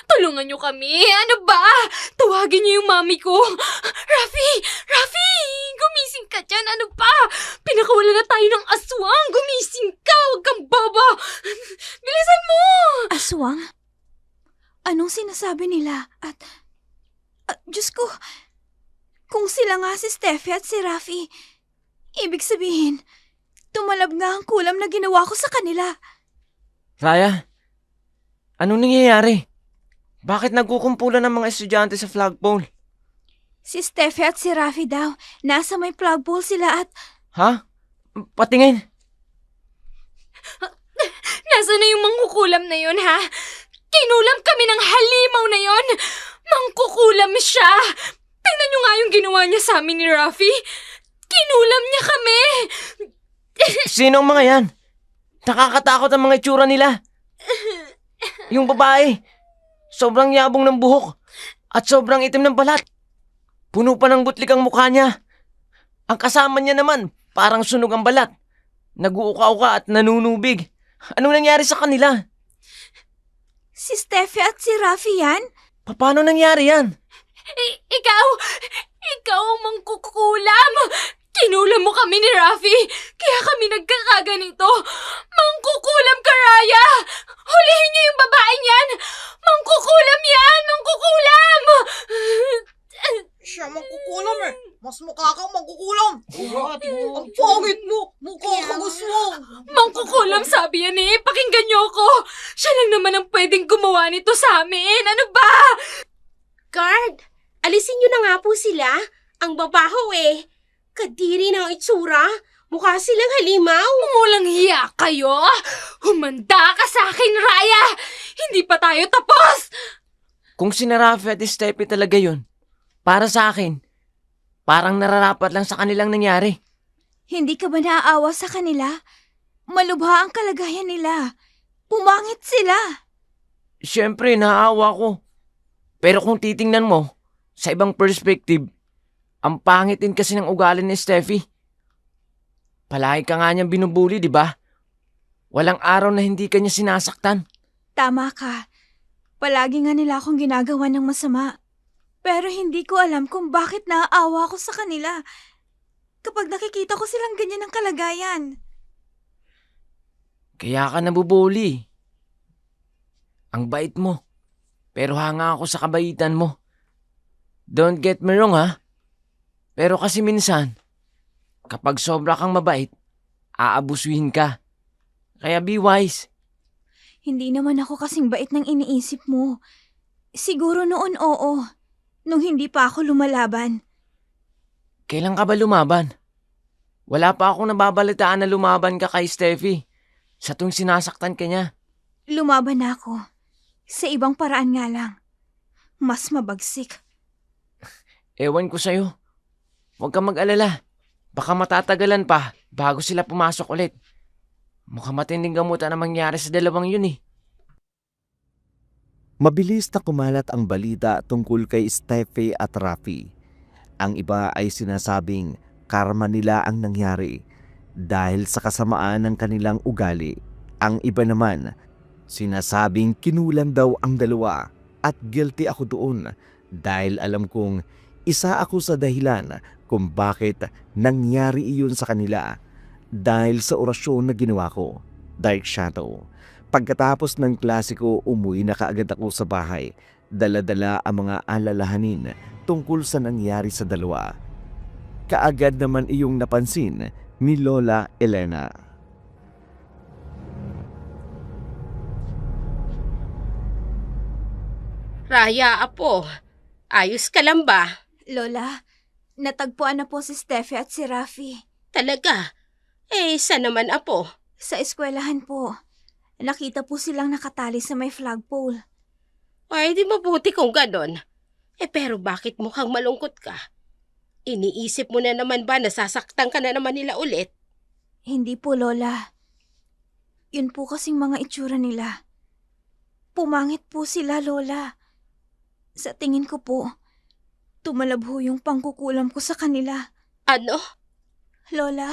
Tulungan niyo kami! Ano ba? Tawagin niyo yung mami ko! Rafi! Rafi! Gumising ka dyan! Ano ba? Pinakawala na tayo ng aswang! Gumising ka! Huwag kang bobo! Bilisan mo! Aswang? Anong sinasabi nila? At Diyos ko, kung sila nga si Steffi at si Rafi, ibig sabihin, tumalab nga ang kulam na ginawa ko sa kanila. Raya, anong nangyayari? Bakit nagkukumpulan ng mga estudyante sa flagpole? Si Steffi at si Rafi daw, nasa may flagpole sila at Ha? Patingin. Nasaan na yung mangkukulam na yun, ha? Kinulam kami ng halimaw na yon! Mangkukulam siya! Tingnan niyo nga yung ginawa niya sa amin ni Rafi! Kinulam niya kami! Sino ang mga yan? Nakakatakot ang mga itsura nila. Yung babae, sobrang yabong ng buhok at sobrang itim ng balat. Puno pa ng butlik ang mukha niya. Ang kasama niya naman, parang sunog ang balat. Nag-uuka-uka at nanunubig. Anong nangyari sa kanila? si Steffi at si Rafi yan? Paano nangyari yan? Ikaw ang mangkukulam! Kinulam mo kami ni Rafi, kaya kami nagkakaganito. Mangkukulam ka, Raya! Hulihin niyo yung babae niyan! Mangkukulam yan! Mangkukulam! Siya mangkukulam eh. Mas mukha kang mangkukulam. Ang pangit mo. Mukha kang aswang. Mangkukulam sabi yan eh. Pakinggan niyo ako. Siya lang naman ang pwedeng gumawa nito sa amin. Ano ba? Guard, alisin niyo na nga po sila. Ang babaho eh. Kadiri ng itsura. Mukha silang halimaw. Walang hiya kayo. Humanda ka sa akin, Raya. Hindi pa tayo tapos. Kung si Rafi at Steffi talaga yun, para sa akin, parang nararapat lang sa kanilang nangyari. Hindi ka ba naaawa sa kanila? Malubha ang kalagayan nila. Pumangit sila. Siyempre, naaawa ko. Pero kung titingnan mo, sa ibang perspective, ang pangit din kasi ng ugali ni Steffi. Palagi ka nga niyang binubuli, di ba? Walang araw na hindi ka niya sinasaktan. Tama ka. Palagi nga nila akong ginagawa ng masama. Pero hindi ko alam kung bakit naaawa ako sa kanila kapag nakikita ko silang ganyan ang kalagayan. Kaya ka nabubuli. Ang bait mo. Pero hanga ako sa kabaitan mo. Don't get me wrong ha. Pero kasi minsan, kapag sobra kang mabait, aabusuhin ka. Kaya be wise. Hindi naman ako kasing bait ng iniisip mo. Siguro noon oo, nung hindi pa ako lumalaban. Kailan ka ba lumaban? Wala pa akong nababalitaan na lumaban ka kay Steffi. Sa tuwing sinasaktan ka niya. Lumaban na ako. Sa ibang paraan nga lang. Mas mabagsik. Ewan ko sa'yo. Huwag kang mag-alala. Baka matatagalan pa bago sila pumasok ulit. Mukhang matinding gamutan na mangyari sa dalawang yun eh. Mabilis na kumalat ang balita tungkol kay Steffi at Rafi. Ang iba ay sinasabing karma nila ang nangyari dahil sa kasamaan ng kanilang ugali. Ang iba naman, sinasabing kinulang daw ang dalawa at guilty ako doon dahil alam kong isa ako sa dahilan kung bakit nangyari iyon sa kanila dahil sa orasyon na ginawa ko, Dark Shadow. Pagkatapos ng klasiko, umuwi na kaagad ako sa bahay. Dala-dala ang mga alalahanin tungkol sa nangyari sa dalawa. Kaagad naman iyong napansin ni Lola Elena. Raya, apo. Ayos ka lang ba? Lola, natagpuan na po si Steffi at si Rafi. Talaga? Saan naman, apo? Sa eskwelahan po. Nakita po silang nakatali sa may flagpole. Ay, di mabuti kung ganon. Pero bakit mukhang malungkot ka? Iniisip mo na naman ba nasasaktan ka na naman nila ulit? Hindi po, Lola. Yun po kasing mga itsura nila. Pumangit po sila, Lola. Sa tingin ko po, tumalabho yung pangkukulam ko sa kanila. Ano? Lola,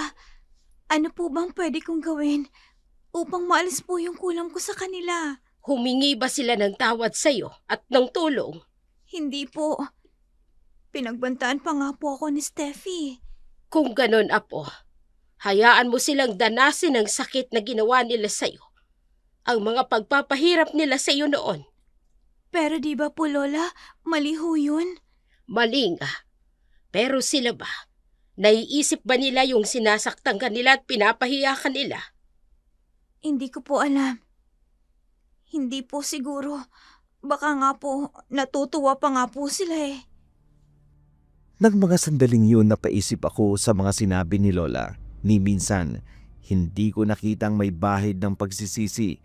ano po bang pwede kong gawin upang maalis po yung kulam ko sa kanila? Humingi ba sila ng tawad sa'yo at ng tulong? Hindi po. Pinagbantaan pa nga po ako ni Steffi. Kung ganon, apo, hayaan mo silang danasin ang sakit na ginawa nila sa'yo. Ang mga pagpapahirap nila sa'yo noon. Pero di ba po, Lola, mali ho yun? Mali nga. Pero sila ba? Naiisip ba nila yung sinasaktan ka nila at pinapahiya ka nila? Hindi ko po alam. Hindi po siguro. Baka nga po, natutuwa pa nga po sila eh. Nang mga sandaling yun napaisip ako sa mga sinabi ni Lola. Ni minsan, hindi ko nakitang may bahid ng pagsisisi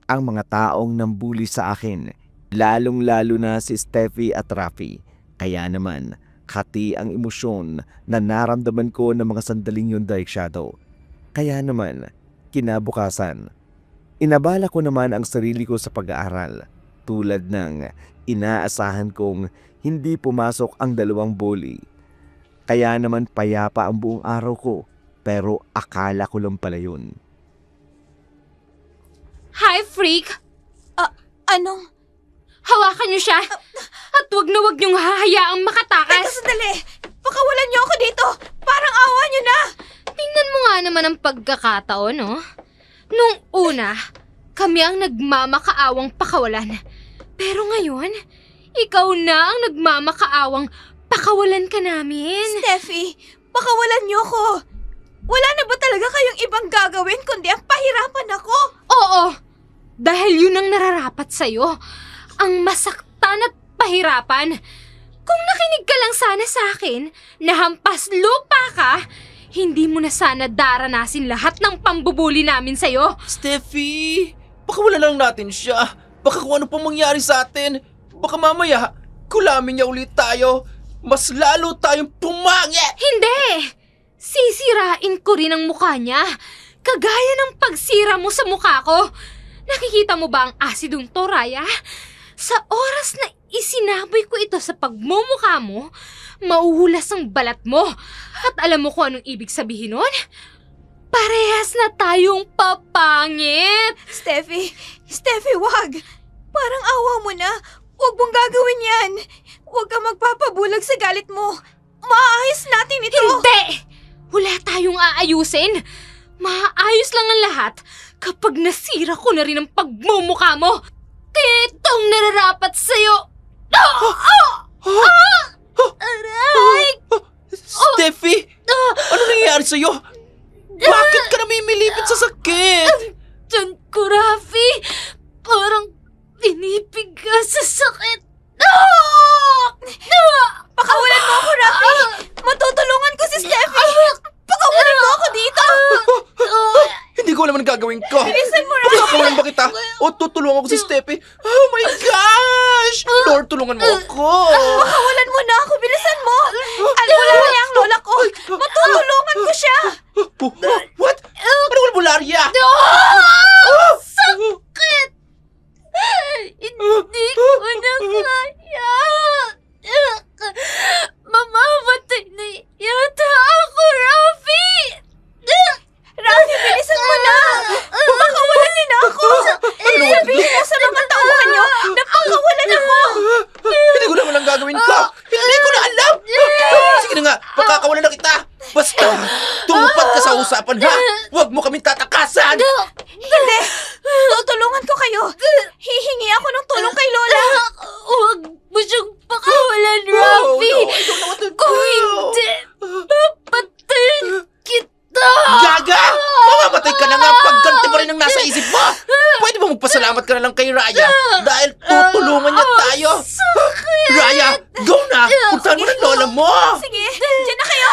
ang mga taong nambuli sa akin, lalong-lalo na si Steffi at Rafi. Kaya naman, hati ang emosyon na naramdaman ko ng mga sandaling yun, Dark Shadow. Kaya naman, kinabukasan, inabala ko naman ang sarili ko sa pag-aaral, tulad ng inaasahan kong hindi pumasok ang dalawang bully. Kaya naman payapa ang buong araw ko, pero akala ko lang pala yun. Hi, freak! Anong? Hawakan niyo siya! At wag na wag niyong hahayaang Teka, makatakas! sandali! Pakawalan niyo ako dito! Parang awa niyo na! Tingnan mo nga naman ang pagkakataon, no? Nung una, kami ang nagmamakaawang pakawalan. Pero ngayon, ikaw na ang nagmamakaawang pakawalan ka namin. Steffi, pakawalan niyo ako! Wala na ba talaga kayong ibang gagawin kundi ang pahirapan ako? Oo, dahil yun ang nararapat sa'yo. Ang masaktan at pahirapan. Kung nakinig ka lang sana sa akin, nahampas lupa ka, hindi mo na sana daranasin lahat ng pambubuli namin sa'yo. Steffi, pakawalan lang natin siya. Baka kung ano pang mangyari sa atin. Baka mamaya, kulamin niya ulit tayo. Mas lalo tayong pumangit! Hindi! Sisirain ko rin ang mukha niya. Kagaya ng pagsira mo sa mukha ko. Nakikita mo ba ang asidong to, Raya? Sa oras na isinaboy ko ito sa pagmumukha mo, mauhulas ang balat mo. At alam mo kung anong ibig sabihin nun? Parehas na tayong papangit! Steffi, wag! Parang awa mo na. Huwag mong gagawin yan. Huwag kang magpapabulag sa galit mo. Maayos natin ito. Hindi! Wala tayong aayusin. Maayos lang ang lahat kapag nasira ko na rin ang pagmumukha mo. Kaya itong nararapat sa'yo. Aray! Steffi! Ano nangyayari sa'yo? Bakit ka namimilipit sa sakit? Diyan ko, Rafi. Parang pinipigas sa sakit. Pakawalan mo ako, Rafi. Matutulungan ko si Steffi. Pakawalan mo ako dito. Hindi ko alam ang gagawin ko. Bilisan mo, Rafi. Pagkakawalan ba kita? O tutulungan ko si Steffi? Oh my gosh! Lord, tulungan mo ako. Pakawalan mo na ako. Bilisan mo. Albularya ang lola ko. Matutulungan ko siya. What? Anong albularya? Sakit! Hindi ko na kaya. Mamamatay na yata ako, Rafi! Rafi, bilisan mo na. Pakawalan nila ako. Sabihin mo sa mga tauhan niyo na pakawalan ako. Hindi ko naman ang gagawin ko. Hindi ko na alam. Sige na nga, pagkakawalan na kita. Basta, tumupad ka sa usapan, ha? Huwag mo kaming tatakasan. Hindi. Tutulungan ko kayo. Hihingi ako ng tulong kay Lola. Huwag mo siyang pakawalan, Rafi! Oh, no, I don't know what to do. Kung hindi, papatayin kita! Gaga! Mamamatay ka na nga pag ganti pa rin ang nasa isip mo! Pwede ba magpasalamat ka na lang kay Raya dahil tutulungan niya tayo? Raya, go na! Puntahan mo ng lola mo! Sige, dyan na kayo.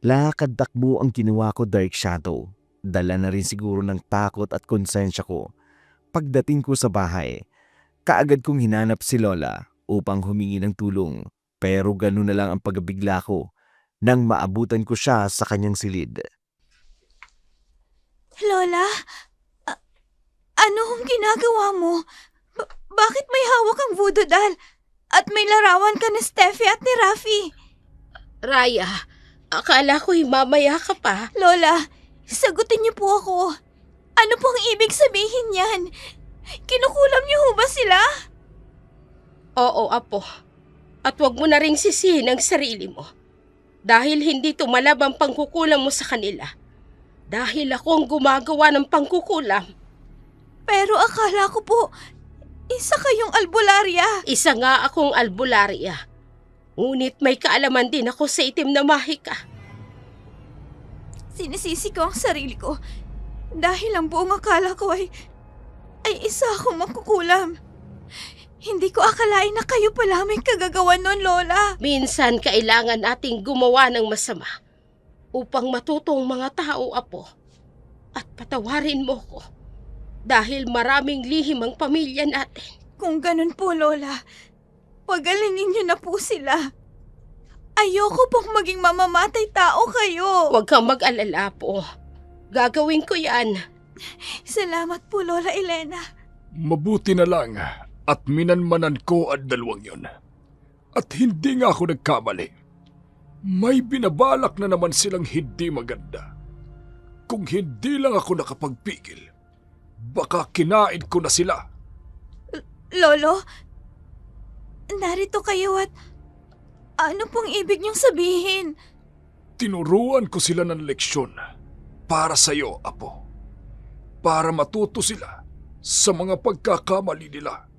Lakad-takbo ang ginawa ko, Dark Shadow. Dala na rin siguro ng takot at konsensya ko. Pagdating ko sa bahay, kaagad kong hinanap si Lola upang humingi ng tulong. Pero ganun na lang ang pagbigla ko nang maabutan ko siya sa kanyang silid. Lola, ano ang ginagawa mo? Bakit may hawak ang voodoo doll? At may larawan ka ni Steffi at ni Rafi? Raya, akala ko'y mamaya ka pa. Lola, sagutin niyo po ako. Ano pong ibig sabihin yan? Kinukulam niyo ho ba sila? Oo, Apo. At wag mo na ring sisihin ang sarili mo. Dahil hindi tumalab ang pangkukulam mo sa kanila. Dahil ako ang gumagawa ng pangkukulam. Pero akala ko po, isa kayong albularya. Isa nga akong albularya. Ngunit may kaalaman din ako sa itim na mahika. Sinisisi ko ang sarili ko. Dahil ang buong akala ko ay isa akong mangkukulam. Hindi ko akalain na kayo pala may kagagawan nun, Lola. Minsan kailangan nating gumawa ng masama upang matutong mga tao, Apo. At patawarin mo ko dahil maraming lihim ang pamilya natin. Kung ganun po, Lola, pagalingin niyo na po sila. Ayoko pong maging mamamatay tao kayo. Huwag kang mag-alala, po. Gagawin ko yan. Salamat po, Lola Elena. Mabuti na lang at minanmanan ko ang dalawang yon. At hindi nga ako nagkamali. May binabalak na naman silang hindi maganda. Kung hindi lang ako nakapagpigil, baka kinain ko na sila. Lolo, narito kayo at ano pong ibig niyong sabihin? Tinuruan ko sila ng leksyon para sa iyo, Apo. Para matuto sila sa mga pagkakamali nila.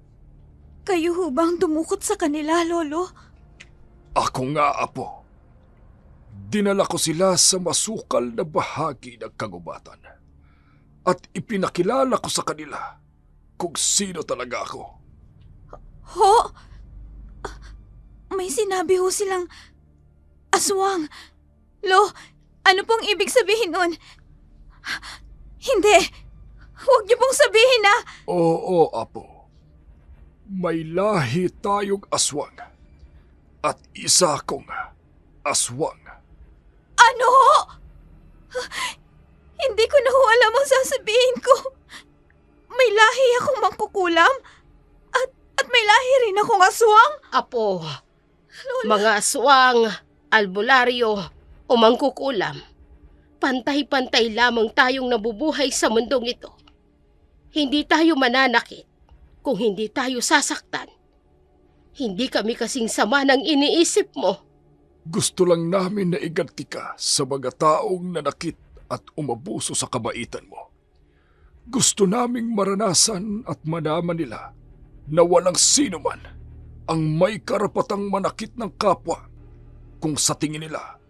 Kayo ho bang dumukot sa kanila, Lolo? Ako nga, Apo. Dinala ko sila sa masukal na bahagi ng kagubatan. At ipinakilala ko sa kanila kung sino talaga ako. Ho? May sinabi ho silang aswang. Lo, ano pong ibig sabihin nun? Hindi. Huwag niyo pong sabihin na... Oo, Apo. May lahi tayong aswang. At isa kong aswang. Ano ho? Hindi ko na ho alam ang sasabihin ko. May lahi akong mangkukulam? At may lahi rin akong aswang? Apo, mga aswang, albularyo, o mangkukulam. Pantay-pantay lamang tayong nabubuhay sa mundong ito. Hindi tayo mananakit Kung hindi tayo sasaktan, hindi kami kasing sama ng iniisip mo. Gusto lang namin na iganti ka sa mga taong nanakit at umabuso sa kabaitan mo. Gusto naming maranasan at malaman nila na walang sino man ang may karapatang manakit ng kapwa kung sa tingin nila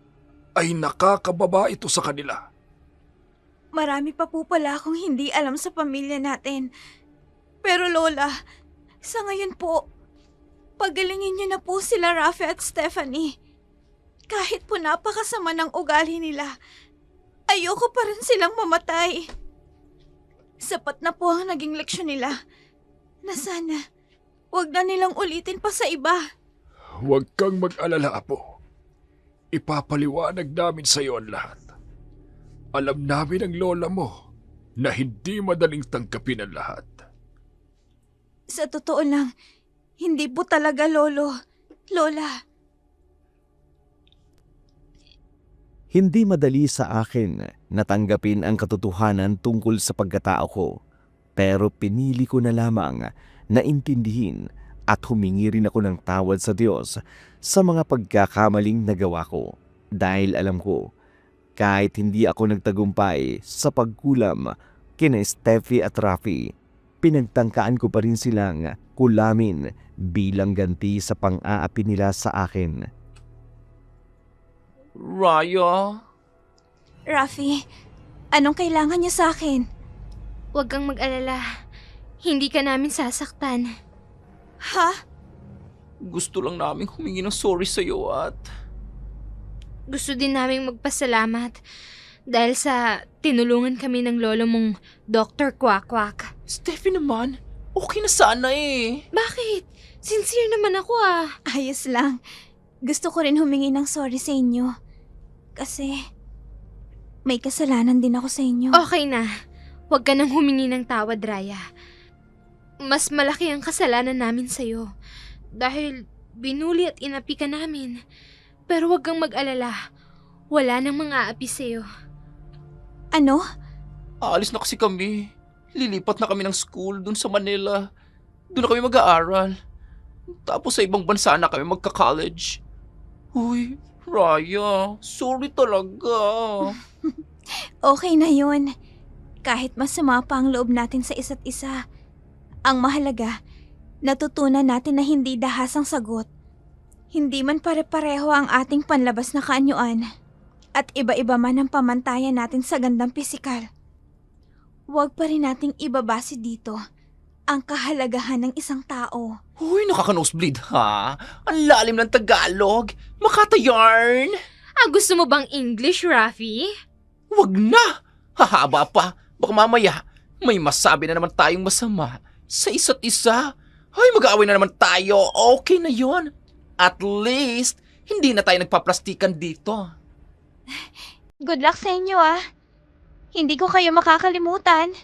ay nakakababa ito sa kanila. Marami pa po pala akong hindi alam sa pamilya natin. Pero Lola, sa ngayon po, pagalingin niyo na po sila Rafi at Stephanie. Kahit po napakasama ng ugali nila, ayoko pa rin silang mamatay. Sapat na po ang naging leksyon nila na sana wag na nilang ulitin pa sa iba. Huwag kang mag-alala, Apo. Ipapaliwanag namin sa iyo ang lahat. Alam namin ang lola mo na hindi madaling tanggapin ang lahat. Sa totoo lang, hindi po talaga Lola. Hindi madali sa akin natanggapin ang katotohanan tungkol sa pagkatao ko, pero pinili ko na lamang na intindihin at humingi rin ako ng tawad sa Diyos sa mga pagkakamaling nagawa ko dahil alam ko kahit hindi ako nagtagumpay sa pagkulam kina Steffi at Rafi, pinagtangkaan ko pa rin silang kulamin bilang ganti sa pang-aapi nila sa akin. Raya? Rafi, anong kailangan niyo sa akin? Huwag kang mag-alala. Hindi ka namin sasaktan. Ha? Gusto lang namin humingi ng sorry sa'yo at... Gusto din naming magpasalamat dahil sa tinulungan kami ng lolo mong Dr. Quack-Quack. Steffi naman, okay na sana eh. Bakit? Sincere naman ako ah. Ayos lang. Gusto ko rin humingi ng sorry sa inyo. Kasi may kasalanan din ako sa inyo. Okay na. Huwag ka nang humingi ng tawad, Raya. Mas malaki ang kasalanan namin sa'yo. Dahil binuli at inapi ka namin. Pero huwag kang mag-alala. Wala nang mga aapi sa'yo. Ano? Aalis na kasi kami. Lilipat na kami ng school dun sa Manila. Doon na kami mag-aaral. Tapos sa ibang bansa na kami magka-college. Uy, Raya, sorry talaga. Okay na yun. Kahit masama pa ang loob natin sa isa't isa. Ang mahalaga, natutunan natin na hindi dahas ang sagot. Hindi man pare-pareho ang ating panlabas na kaanyuan. At iba-iba man ang pamantayan natin sa gandang pisikal. Huwag pa rin nating ibabase dito ang kahalagahan ng isang tao. Uy, nakaka-nosebleed ha? Ang lalim ng Tagalog. Makata yarn. Gusto mo bang English, Rafi? Wag na. Hahaba pa. Baka mamaya, may masabi na naman tayong masama sa isa't isa. Ay, mag-aaway na naman tayo. Okay na yon. At least, hindi na tayo nagpaplastikan dito. Good luck sa inyo ah. Hindi ko kayo makakalimutan.